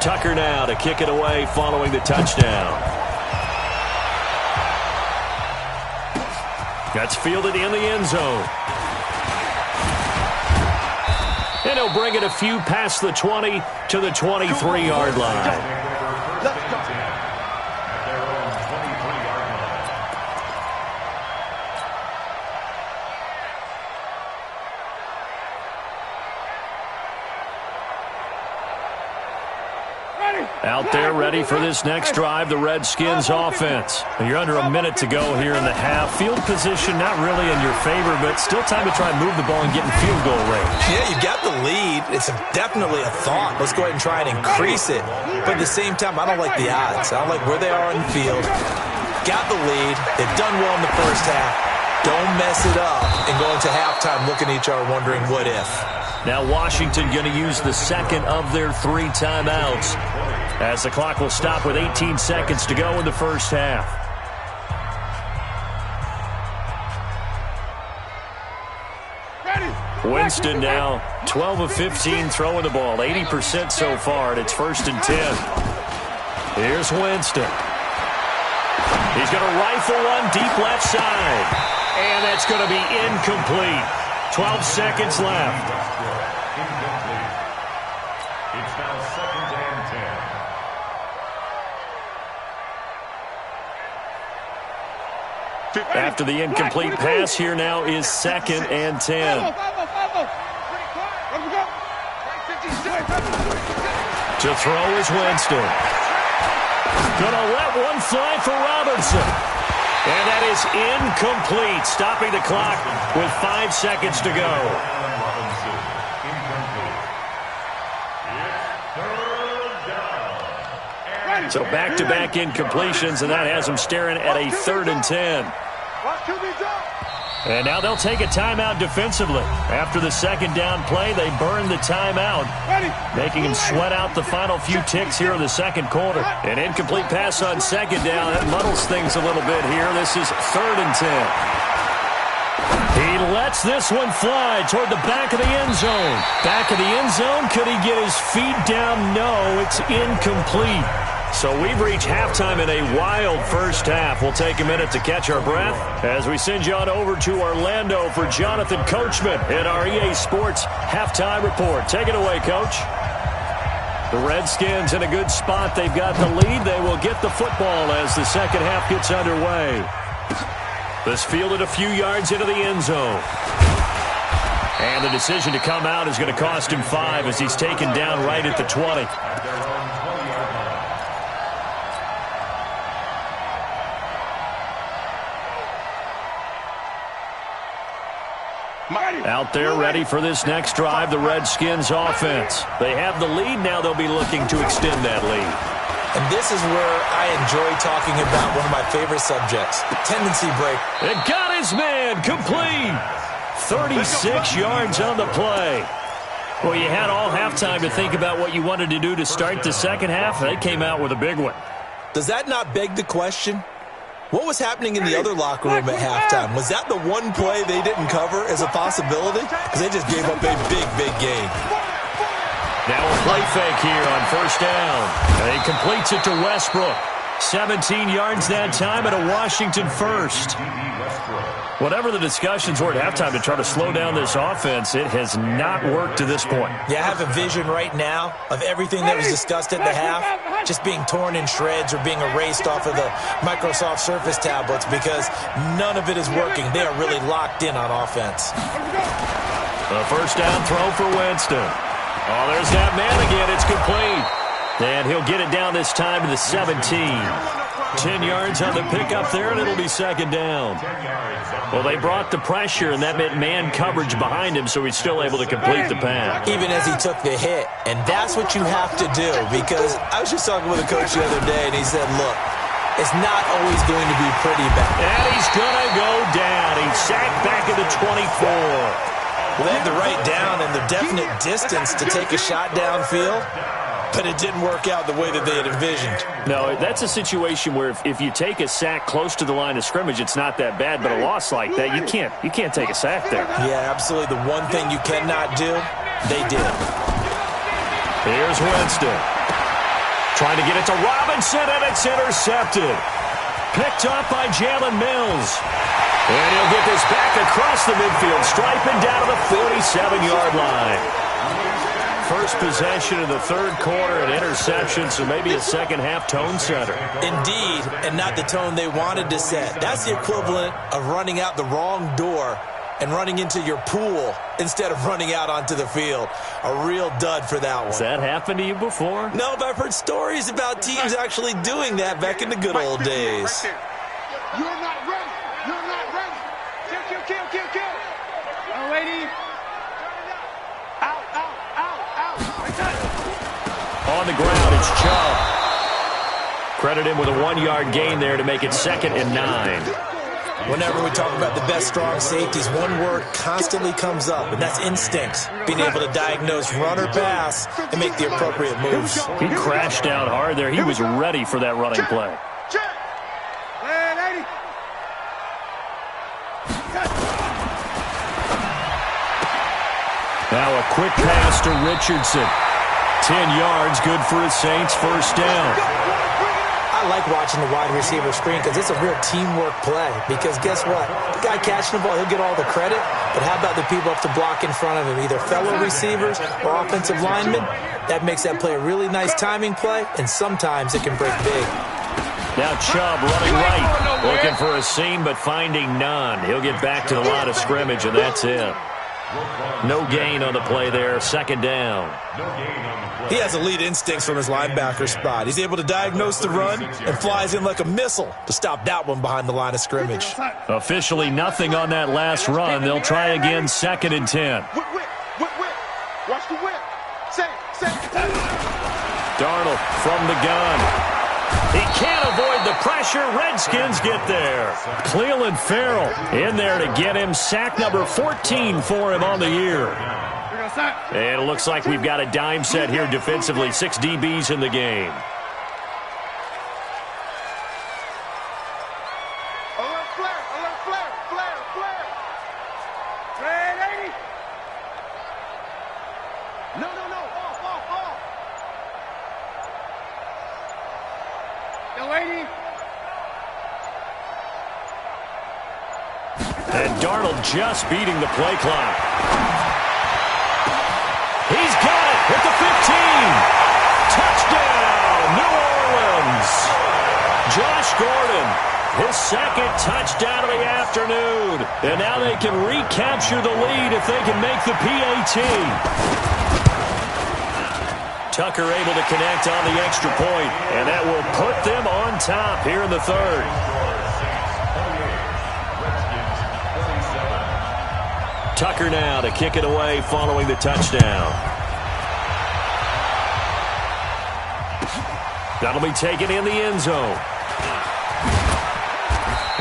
Tucker now to kick it away following the touchdown. That's fielded in the end zone. And he'll bring it a few past the 20 to the 23-yard line. Out there ready for this next drive, the Redskins offense. You're under a minute to go here in the half. Field position not really in your favor, but still time to try and move the ball and get in field goal range. Yeah, you got the lead. It's definitely a thought. Let's go ahead and try and increase it. But at the same time, I don't like the odds. I don't like where they are on the field. Got the lead. They've done well in the first half. Don't mess it up and go into halftime looking at each other wondering what if. Now Washington going to use the 2nd of their 3 timeouts, as the clock will stop with 18 seconds to go in the first half. Winston now 12 of 15 throwing the ball, 80% so far, and it's 1st and 10. Here's Winston. He's going to rifle one deep left side, and that's going to be incomplete. 12 seconds left. It's now 2nd and 10. After the incomplete pass, here now is 2nd and 10. To throw is Winston. Gonna let one fly for Robinson. And that is incomplete, stopping the clock with 5 seconds to go. So back-to-back incompletions, and that has them staring at a 3rd and 10. And now they'll take a timeout defensively. After the 2nd down play, they burn the timeout, making them sweat out the final few ticks here in the 2nd quarter. An incomplete pass on 2nd down. That muddles things a little bit here. This is 3rd and 10. He lets this one fly toward the back of the end zone. Back of the end zone. Could he get his feet down? No, it's incomplete. So we've reached halftime in a wild first half. We'll take a minute to catch our breath as we send you on over to Orlando for Jonathan Coachman in our EA Sports Halftime Report. Take it away, Coach. The Redskins in a good spot. They've got the lead. They will get the football as the second half gets underway. This fielded a few yards into the end zone. And the decision to come out is going to cost him 5 as he's taken down right at the 20. Out there ready for this next drive, the Redskins offense. They have the lead. Now they'll be looking to extend that lead. And this is where I enjoy talking about one of my favorite subjects, tendency break. It got his man complete. 36 yards on the play. Well, you had all halftime to think about what you wanted to do to start the second half. They came out with a big one. Does that not beg the question? What was happening in the other locker room at halftime? Was that the one play they didn't cover as a possibility? Because they just gave up a big gain. Now a play fake here on 1st down. And he completes it to Westbrook. 17 yards that time and a Washington first. Whatever the discussions were at halftime to try to slow down this offense, it has not worked to this point. Yeah, I have a vision right now of everything that was discussed at the half just being torn in shreds or being erased off of the Microsoft Surface tablets because none of it is working. They are really locked in on offense. A 1st down throw for Winston. Oh, there's that man again. It's complete. And he'll get it down this time to the 17. 10 yards on the pickup there, and it'll be 2nd down. Well, they brought the pressure, and that meant man coverage behind him, so he's still able to complete the pass. Even as he took the hit. And that's what you have to do, because I was just talking with a coach the other day, and he said, look, it's not always going to be pretty bad. And he's going to go down. He's sacked back at the 24. Well, they had the right down and the definite distance to take a shot downfield. But it didn't work out the way that they had envisioned. No, that's a situation where if you take a sack close to the line of scrimmage, it's not that bad. But a loss like that, you can't take a sack there. Yeah, absolutely. The one thing you cannot do, they did. Here's Winston. Trying to get it to Robinson, and it's intercepted. Picked up by Jalen Mills. And he'll get this back across the midfield, striping down to the 47-yard line. First possession of the 3rd quarter, an interception, so maybe a second-half tone setter. Indeed, and not the tone they wanted to set. That's the equivalent of running out the wrong door and running into your pool instead of running out onto the field. A real dud for that one. Has that happened to you before? No, but I've heard stories about teams actually doing that back in the good old days. You're not ready. You're not ready. Kill. Oh, lady. Out. On the ground, it's Chubb. Credit him with a 1-yard gain there to make it 2nd and 9. Whenever we talk about the best strong safeties, one word constantly comes up, and that's instinct. Being able to diagnose run or pass and make the appropriate moves. He crashed down hard there. He was ready for that running play. Now a quick pass to Richardson. 10 yards, good for his Saints, 1st down. I like watching the wide receiver screen because it's a real teamwork play. Because guess what? The guy catching the ball, he'll get all the credit. But how about the people up to block in front of him, either fellow receivers or offensive linemen? That makes that play a really nice timing play, and sometimes it can break big. Now Chubb running right, looking for a seam but finding none. He'll get back to the line of scrimmage, and that's it. No gain on the play there, second down. He has elite instincts from his linebacker spot. He's able to diagnose the run and flies in like a missile to stop that one behind the line of scrimmage. Officially nothing on that last run. They'll try again, 2nd and 10. Watch the whip. Set. Darnold from the gun. He can't avoid the pressure. Redskins get there. Cleveland Farrell in there to get him. Sack number 14 for him on the year. And it looks like we've got a dime set here defensively. 6 DBs in the game. Alert flare. Red 80. No. Off. Yo, 80. And Darnold just beating the play clock. He's got it at the 15. Touchdown, New Orleans. Josh Gordon, his 2nd touchdown of the afternoon. And now they can recapture the lead if they can make the PAT. Tucker able to connect on the extra point, and that will put them on top here in the 3rd. Tucker now to kick it away following the touchdown. That'll be taken in the end zone.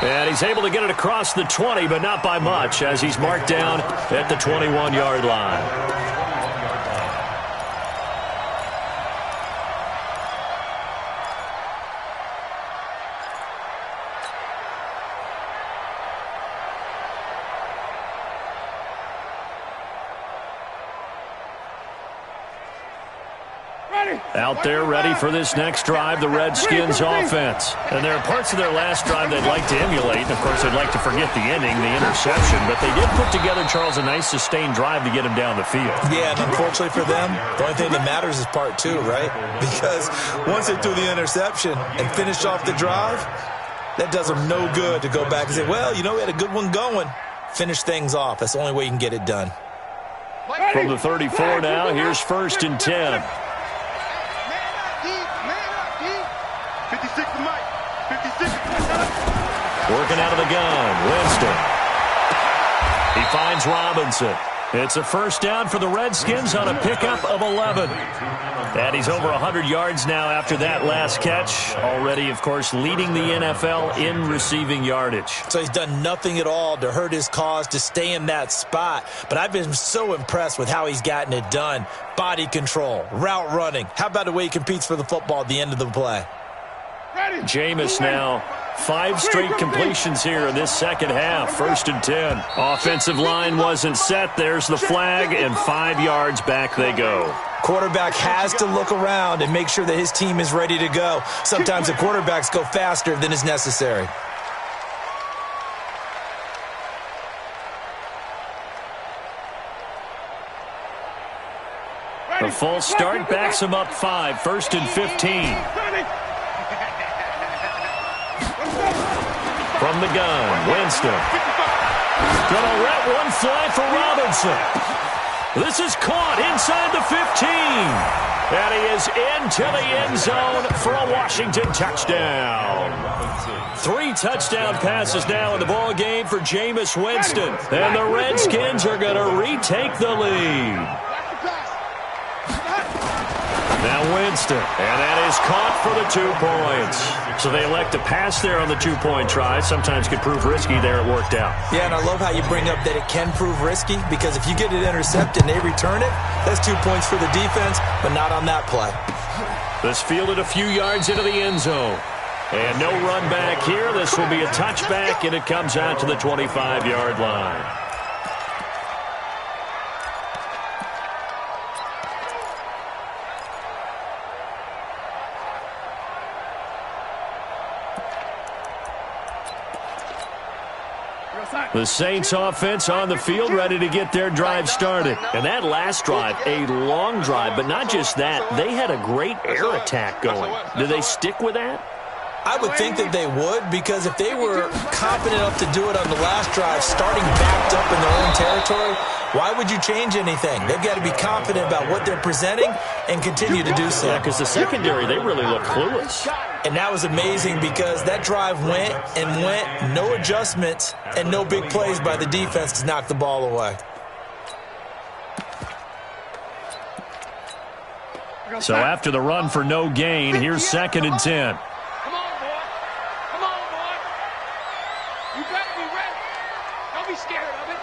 And he's able to get it across the 20, but not by much, as he's marked down at the 21-yard line. Out there ready for this next drive, the Redskins offense. And there are parts of their last drive they'd like to emulate. And, of course, they'd like to forget the ending, the interception. But they did put together, Charles, a nice sustained drive to get him down the field. Yeah, and unfortunately for them, the only thing that matters is part 2, right? Because once they threw the interception and finished off the drive, that does them no good to go back and say, well, we had a good one going. Finish things off. That's the only way you can get it done. From the 34 now, here's 1st and 10. 56 to Mike. 56. Working out of the gun, Winston. He finds Robinson. It's a first down for the Redskins on a pickup of 11. And he's over 100 yards now after that last catch. Already, of course, leading the NFL in receiving yardage. So he's done nothing at all to hurt his cause, to stay in that spot. But I've been so impressed with how he's gotten it done. Body control, route running. How about the way he competes for the football at the end of the play? Jameis now, 5 straight completions here in this second half. 1st and 10. Offensive line wasn't set. There's the flag, and 5 yards back they go. Quarterback has to look around and make sure that his team is ready to go. Sometimes the quarterbacks go faster than is necessary. The false start backs him up 5. 1st and 15. From the gun, Winston. Gonna let one fly for Robinson. This is caught inside the 15. And he is into the end zone for a Washington touchdown. 3 touchdown passes now in the ball game for Jameis Winston. And the Redskins are going to retake the lead. Now Winston, and that is caught for the 2 points. So they elect to pass there on the 2-point try. Sometimes could prove risky. There it worked out. Yeah, and I love how you bring up that it can prove risky, because if you get it intercepted and they return it, that's 2 points for the defense, but not on that play. This fielded a few yards into the end zone. And no run back here. This will be a touchback, and it comes out to the 25-yard line. The Saints offense on the field, ready to get their drive started. And that last drive, a long drive, but not just that. They had a great air attack going. Do they stick with that? I would think that they would, because if they were confident enough to do it on the last drive, starting backed up in their own territory, why would you change anything? They've got to be confident about what they're presenting and continue to do so. Yeah, because the secondary, they really look clueless. And that was amazing because that drive went and went, no adjustments and no big plays by the defense to knock the ball away. So after the run for no gain, here's 2nd and 10. Come on, boy. Come on, boy. You better be ready. Don't be scared of it.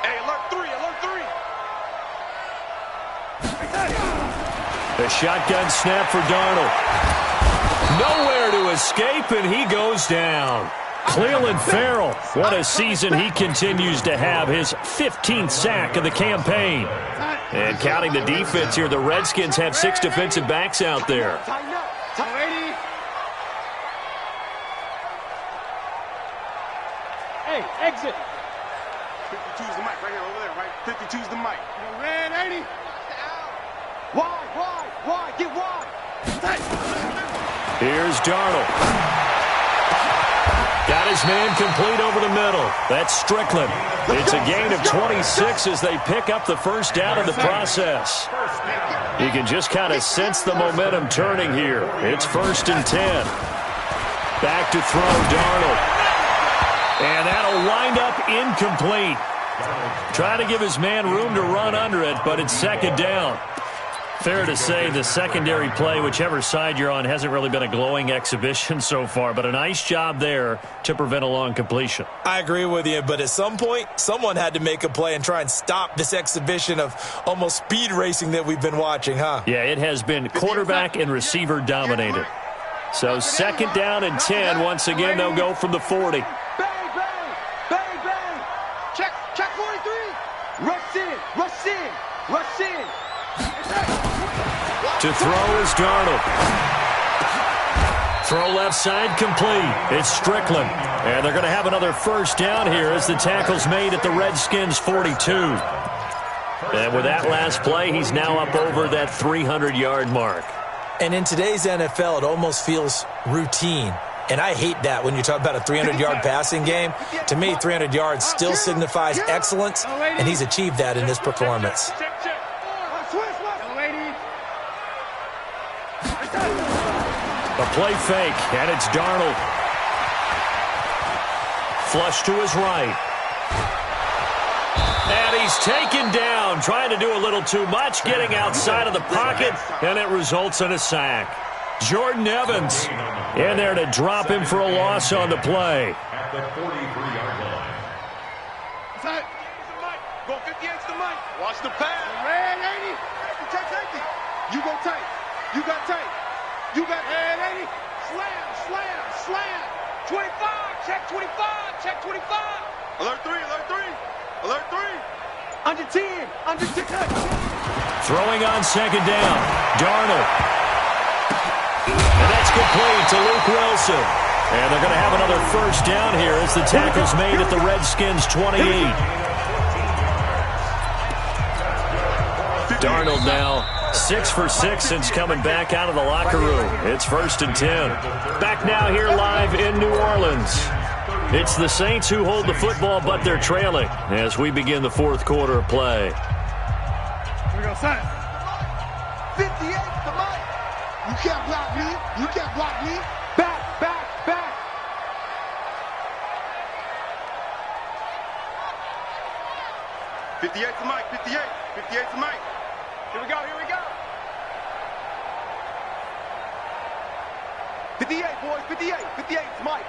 Hey, alert 3, alert 3. The shotgun snap for Darnold. Nowhere to escape, and he goes down. Cleveland Farrell, what a season he continues to have, his 15th sack of the campaign. And counting the defense here, the Redskins have 6 defensive backs out there. Hey, exit. 52's the mic right here, over there, right? 52's the mic. Red 80. Wide, get wide. Here's Darnold. Got his man complete over the middle. That's Strickland. It's a gain of 26 as they pick up the first down in the process. You can just kind of sense the momentum turning here. It's 1st and 10. Back to throw, Darnold. And that'll wind up incomplete. Trying to give his man room to run under it, but it's 2nd down. Fair to say the secondary play, whichever side you're on, hasn't really been a glowing exhibition so far, but a nice job there to prevent a long completion. I agree with you, but at some point, someone had to make a play and try and stop this exhibition of almost speed racing that we've been watching, huh? Yeah, it has been quarterback and receiver dominated. So 2nd down and 10. Once again, they'll go from the 40. Bang, bang, bang, bang. Check 43. Rush in. To throw is Darnold. Throw left side complete. It's Strickland. And they're going to have another first down here as the tackle's made at the Redskins' 42. And with that last play, he's now up over that 300-yard mark. And in today's NFL, it almost feels routine. And I hate that when you talk about a 300-yard passing game. To me, 300 yards still signifies excellence, and he's achieved that in this performance. A play fake, and it's Darnold. Flush to his right. And he's taken down, trying to do a little too much, getting outside of the pocket, and it results in a sack. Jordan Evans in there to drop him for a loss on the play. At the 43-yard line. Go 58's the mic. Watch the pass. Red 80. Protect safety. You go tight. You got tight. You got red 80. Slam. 25. Check 25. Alert 3. Under 10. Throwing on 2nd down. Darnold. And that's complete to Luke Wilson. And they're going to have another first down here as the tackle's made at the Redskins' 28. Darnold now 6 for 6 since coming back out of the locker room. It's 1st and 10. Back now here live in New Orleans. It's the Saints who hold the football, but they're trailing as we begin the 4th quarter of play. Here we go, son. 58's the mic. You can't block me. Back. 58's the mic. 58's the mic. Here we go. 58, boys. 58's the mic.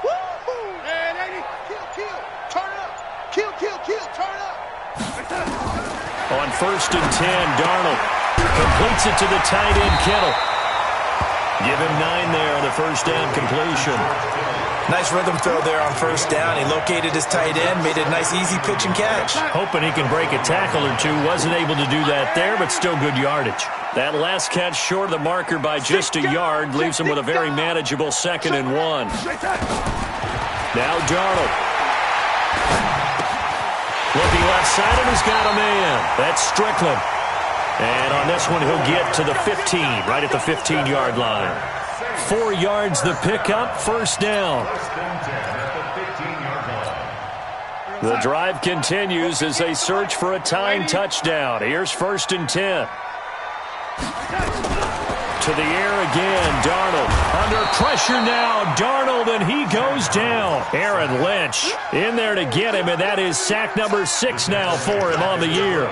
Woo-hoo! And 80. Kill. Turn up. Kill. Turn up. On 1st and 10, Darnold completes it to the tight end, Kittle. Give him 9 there on the first down completion. Nice rhythm throw there on 1st down. He located his tight end, made it a nice, easy pitch and catch. Hoping he can break a tackle or two. Wasn't able to do that there, but still good yardage. That last catch short of the marker by just a yard leaves him with a very manageable 2nd and 1. Now Darnold. Looking left side, and he's got a man. That's Strickland. And on this one, he'll get to the 15, right at the 15-yard line. 4 yards the pickup, first down. The drive continues as they search for a tying touchdown. Here's 1st and 10. To the air again, Darnold. Under pressure now, Darnold, and he goes down. Aaron Lynch in there to get him, and that is sack number 6 now for him on the year.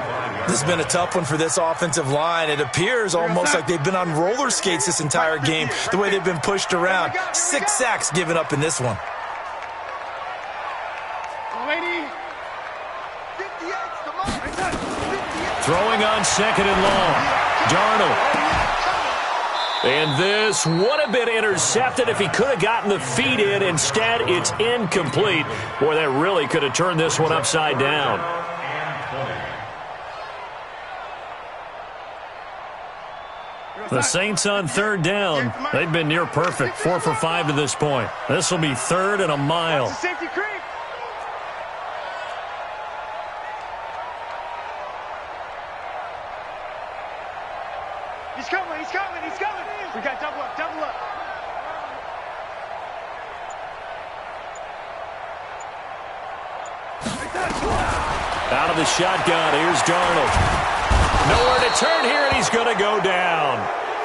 This has been a tough one for this offensive line. It appears almost like they've been on roller skates this entire game, the way they've been pushed around. 6 sacks given up in this one. Throwing on 2nd and long. Darnold. And this would have been intercepted if he could have gotten the feet in. Instead, it's incomplete. Boy, that really could have turned this one upside down. The Saints on 3rd down. They've been near perfect, 4 for 5 to this point. This will be 3rd and a mile. He's coming, he's coming, he's coming. We got double up, double up. Out of the shotgun, here's Darnold. Nowhere to turn here, and he's going to go down.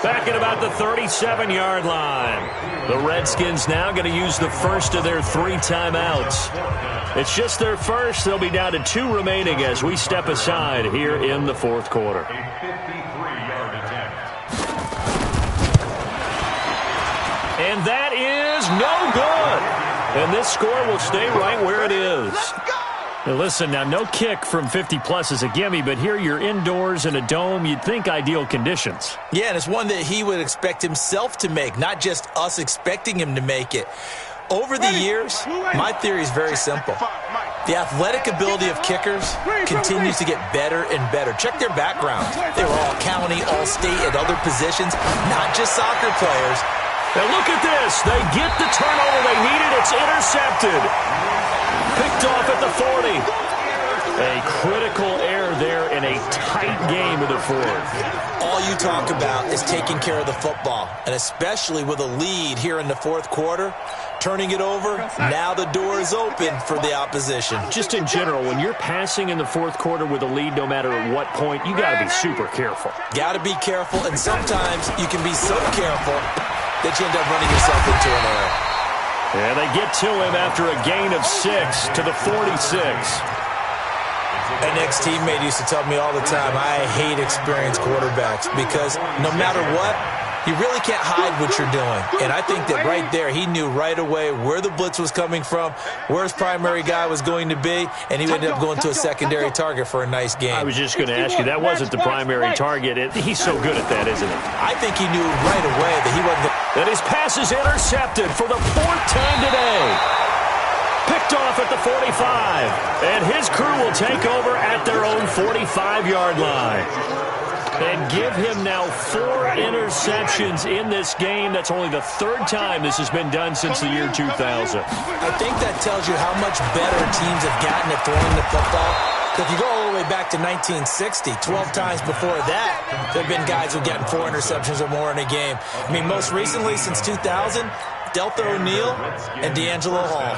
Back at about the 37-yard line. The Redskins now going to use the first of their 3 timeouts. It's just their first. They'll be down to 2 remaining as we step aside here in the 4th quarter. And that is no good. And this score will stay right where it is. Now listen, now no kick from 50-plus is a gimme, but here you're indoors in a dome. You'd think ideal conditions. Yeah, and it's one that he would expect himself to make, not just us expecting him to make it. Over the years, my theory is very simple. The athletic ability of kickers continues to get better and better. Check their backgrounds. They were all county, all state, at other positions, not just soccer players. Now look at this. They get the turnover they needed. It's intercepted. Picked off at the 40. A critical error there in a tight game of the 4th. All you talk about is taking care of the football, and especially with a lead here in the 4th quarter, turning it over, now the door is open for the opposition. Just in general, when you're passing in the 4th quarter with a lead, no matter at what point, you got to be super careful. Got to be careful, and sometimes you can be so careful that you end up running yourself into an error. And they get to him after a gain of 6 to the 46. An ex-teammate used to tell me all the time, I hate experienced quarterbacks because no matter what, you really can't hide what you're doing. And I think that right there, he knew right away where the blitz was coming from, where his primary guy was going to be, and he ended up going to a secondary target for a nice game. I was just going to ask you, that wasn't the primary target. He's so good at that, isn't he? I think he knew right away that he wasn't. That his pass is intercepted for the 4th time today. Picked off at the 45. And his crew will take over at their own 45-yard line. And give him now 4 interceptions in this game. That's only the 3rd time this has been done since the year 2000. I think that tells you how much better teams have gotten at throwing the football. If you go all the way back to 1960, 12 times before that, there have been guys who've gotten 4 interceptions or more in a game. I mean, most recently, since 2000, Delta O'Neal and D'Angelo Hall.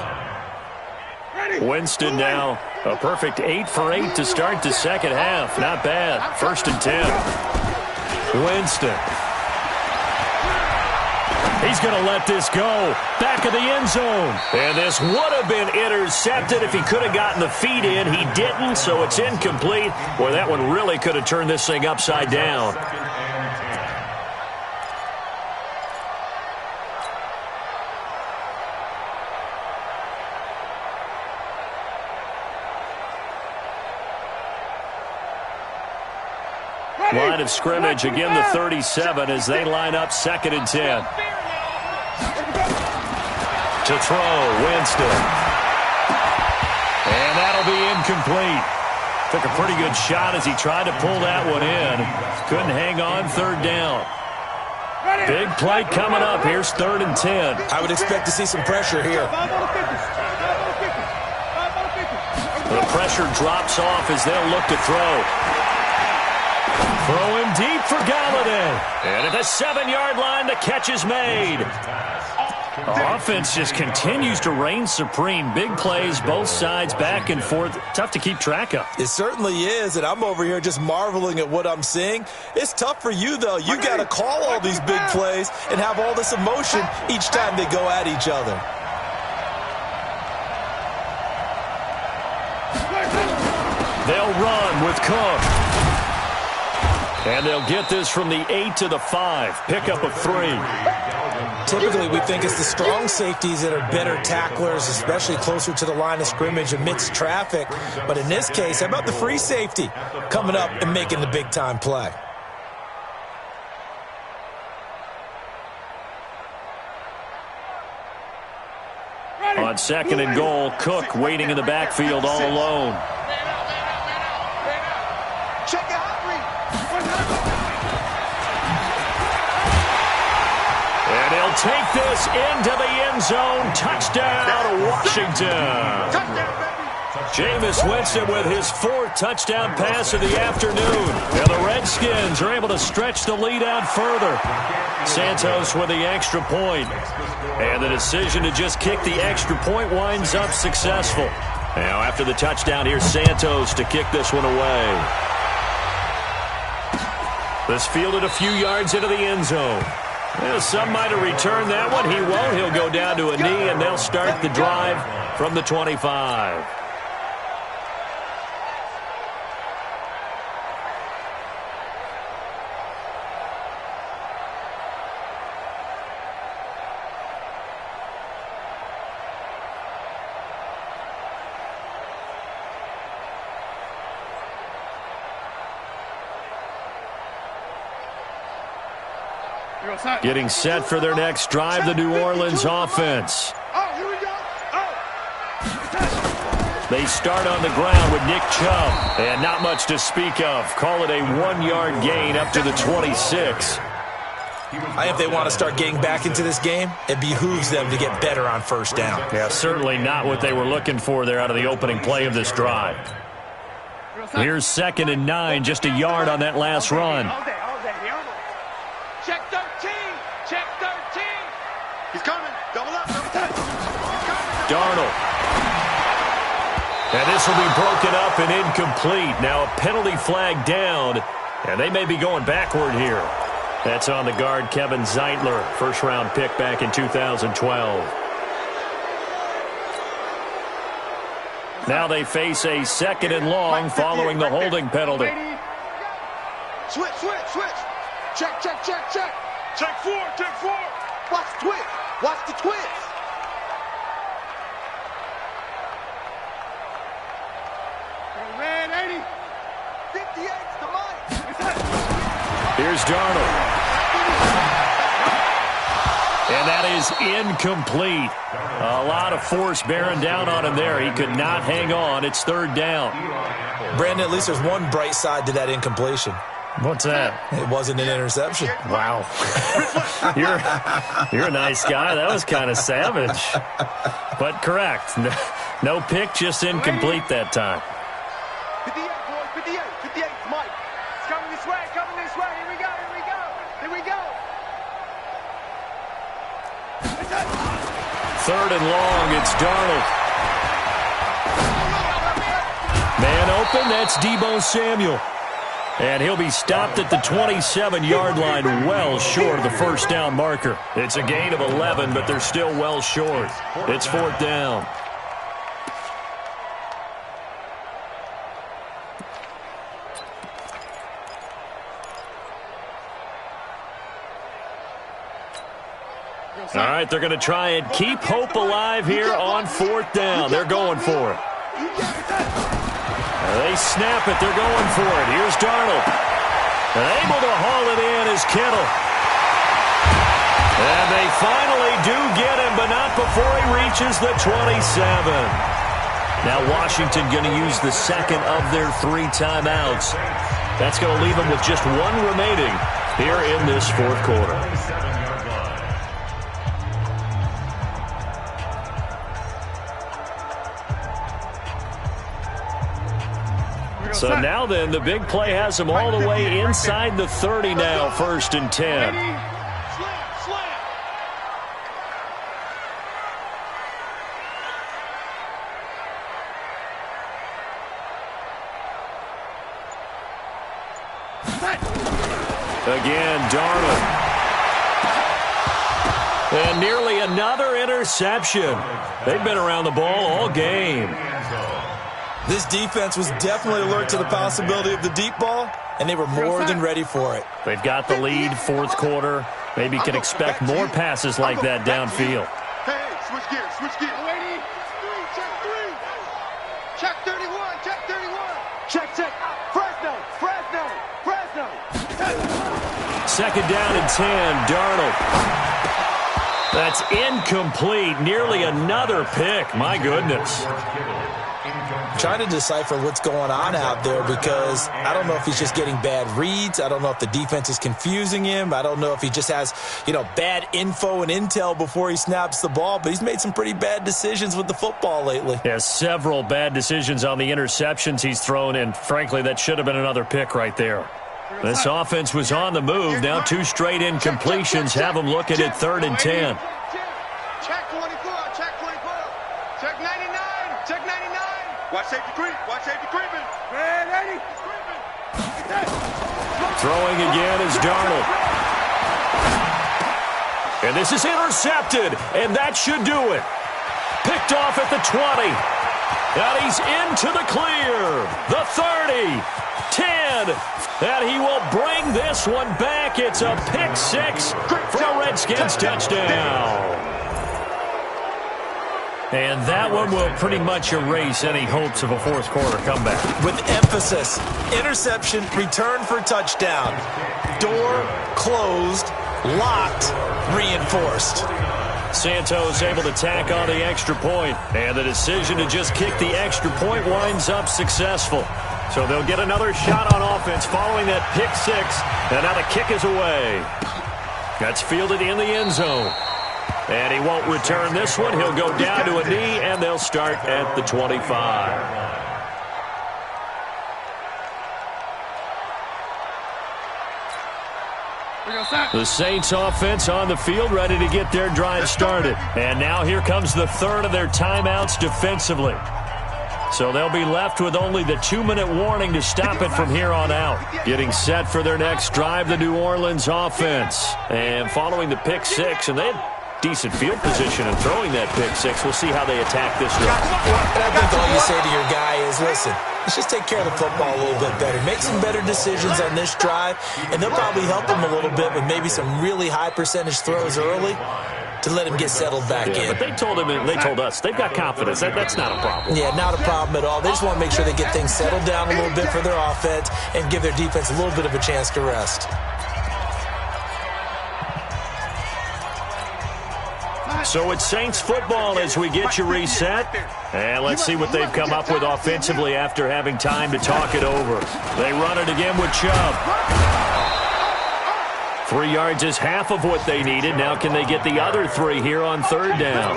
Winston now a perfect 8 for 8 to start the second half. Not bad. 1st and 10. Winston. He's going to let this go. Back of the end zone. And this would have been intercepted if he could have gotten the feet in. He didn't, so it's incomplete. Boy, that one really could have turned this thing upside down. Line of scrimmage, again the 37 as they line up 2nd and 10. To throw, Winston. And that'll be incomplete. Took a pretty good shot as he tried to pull that one in. Couldn't hang on, 3rd down. Big play coming up. Here's 3rd and 10. I would expect to see some pressure here. The pressure drops off as they'll look to throw. Throw him deep for Galladay. And at the 7-yard line, the catch is made. Offense just continues to reign supreme. Big plays, both sides, back and forth. Tough to keep track of. It certainly is, and I'm over here just marveling at what I'm seeing. It's tough for you, though. You got to call all these big plays and have all this emotion each time they go at each other. They'll run with Cook. And they'll get this from the 8 to the 5. Pickup of 3. Typically, we think it's the strong safeties that are better tacklers, especially closer to the line of scrimmage amidst traffic. But in this case, how about the free safety coming up and making the big-time play? On 2nd and goal, Cook waiting in the backfield all alone. And he'll take this into the end zone. Touchdown, Washington. Jameis Winston with his 4th touchdown pass of the afternoon. And the Redskins are able to stretch the lead out further. Santos with the extra point. And the decision to just kick the extra point winds up successful. Now after the touchdown, here's Santos to kick this one away. This fielded a few yards into the end zone. Well, some might have returned that one. He won't. He'll go down to a knee, and they'll start the drive from the 25. Getting set for their next drive, the New Orleans offense. They start on the ground with Nick Chubb, and not much to speak of. Call it a 1-yard gain up to the 26. If they want to start getting back into this game, it behooves them to get better on first down. Yeah, certainly not what they were looking for there out of the opening play of this drive. Here's 2nd and 9, just a yard on that last run. Check 13. Check 13. He's coming. Double up. Darnold. And this will be broken up and incomplete. Now a penalty flag down, and they may be going backward here. That's on the guard, Kevin Zeitler, first-round pick back in 2012. Now they face a 2nd and long following the holding penalty. Switch. Check. Check 4. Watch the twist. Red 80. 58's the money. Here's Darnold. And that is incomplete. A lot of force bearing down on him there. He could not hang on. It's 3rd down. Brandon, at least there's one bright side to that incompletion. What's that? It wasn't an interception. Wow. You're a nice guy. That was kind of savage. But correct. No pick, just incomplete that time. 58, boys. 58's Mike. It's coming this way. Here we go. 3rd and long. It's Darnold. Man open. That's Deebo Samuel. And he'll be stopped at the 27-yard line, well short of the first down marker. It's a gain of 11, but they're still well short. It's 4th down. All right, they're going to try and keep hope alive here on 4th down. They're going for it. They snap it. They're going for it. Here's Darnold. And able to haul it in is Kittle. And they finally do get him, but not before he reaches the 27. Now Washington going to use the 2nd of their 3 timeouts. That's going to leave them with just 1 remaining here in this 4th quarter. So now then, the big play has them all the way inside the 30 now, 1st and 10. Again, Darnold. And nearly another interception. They've been around the ball all game. This defense was definitely alert to the possibility of the deep ball, and they were more than ready for it. They've got the lead, 4th quarter. Maybe can expect more passes like that downfield. Hey, switch gears, switch gears. Lady, check 3. Check 31, check 31. Check. Fresno. 2nd down and 10, Darnold. That's incomplete. Nearly another pick. My goodness. Trying to decipher what's going on out there because I don't know if he's just getting bad reads. I don't know if the defense is confusing him. I don't know if he just has, bad info and intel before he snaps the ball. But he's made some pretty bad decisions with the football lately. Has several bad decisions on the interceptions he's thrown, and frankly, that should have been another pick right there. This offense was on the move. Now 2 straight incompletions have them looking at 3rd and 10. Check 24, check 24. Check 99, check 99. Watch safety creep, creeping. Ready? Throwing again is Darnold. And this is intercepted, and that should do it. Picked off at the 20. And he's into the clear. The 30, 10. And he will bring this one back. It's a pick 6 for a Redskins touchdown. And that one will pretty much erase any hopes of a 4th quarter comeback. With emphasis, interception, return for touchdown. Door closed, locked, reinforced. Santos able to tack on the extra point, and the decision to just kick the extra point winds up successful. So they'll get another shot on offense following that pick 6, and now the kick is away. That's fielded in the end zone. And he won't return this one. He'll go down to a knee, and they'll start at the 25. The Saints offense on the field, ready to get their drive started. And now here comes the 3rd of their timeouts defensively. So they'll be left with only the 2-minute warning to stop it from here on out. Getting set for their next drive, the New Orleans offense. And following the pick 6, and they had decent field position in throwing that pick 6. We'll see how they attack this drive. I think all you say to your guy is, listen, let's just take care of the football a little bit better. Make some better decisions on this drive, and they'll probably help him a little bit with maybe some really high percentage throws early to let him get settled back in. But they told us they've got confidence. That's not a problem. Yeah, not a problem at all. They just want to make sure they get things settled down a little bit for their offense and give their defense a little bit of a chance to rest. So it's Saints football as we get you reset. And let's see what they've come up with offensively after having time to talk it over. They run it again with Chubb. 3 yards is half of what they needed. Now can they get the other 3 here on 3rd down?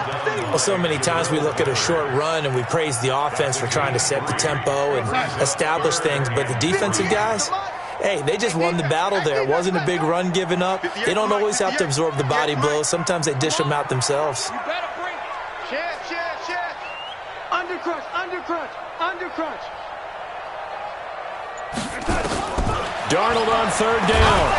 Well, so many times we look at a short run and we praise the offense for trying to set the tempo and establish things. But the defensive guys, hey, they just won the battle there. It wasn't a big run given up. They don't always have to absorb the body blows. Sometimes they dish them out themselves. You better bring it. Chance. Undercrunch. Darnold on 3rd down.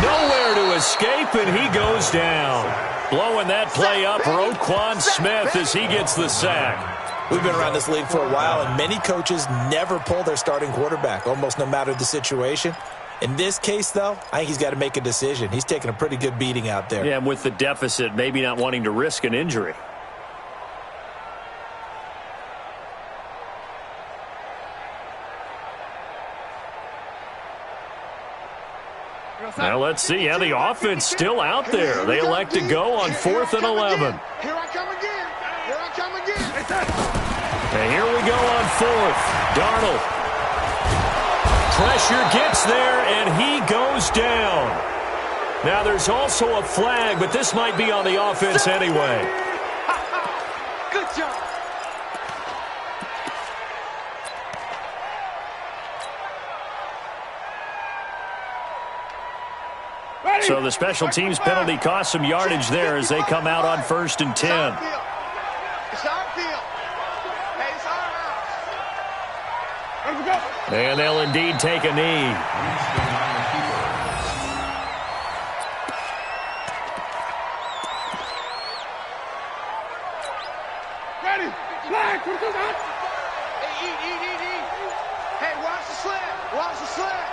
Nowhere to escape, and he goes down. Blowing that play up, Roquan Smith as he gets the sack. We've been around this league for a while, and many coaches never pull their starting quarterback, almost no matter the situation. In this case, though, I think he's got to make a decision. He's taking a pretty good beating out there. Yeah, and with the deficit, maybe not wanting to risk an injury. Now let's see how the offense still out there. They elect to go on 4th and 11. Here I come again. And here we go on 4th. Darnold. Pressure gets there, and he goes down. Now there's also a flag, but this might be on the offense anyway. Good job. So the special teams penalty cost some yardage there as they come out on 1st and 10. It's our field. Hey, it's our house. And they'll indeed take a knee. Ready. Flag. Eat. Hey, watch the sled. Watch the sled.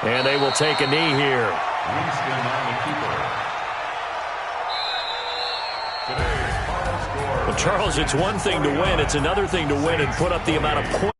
And they will take a knee here. Well, Charles, it's one thing to win. It's another thing to win and put up the amount of points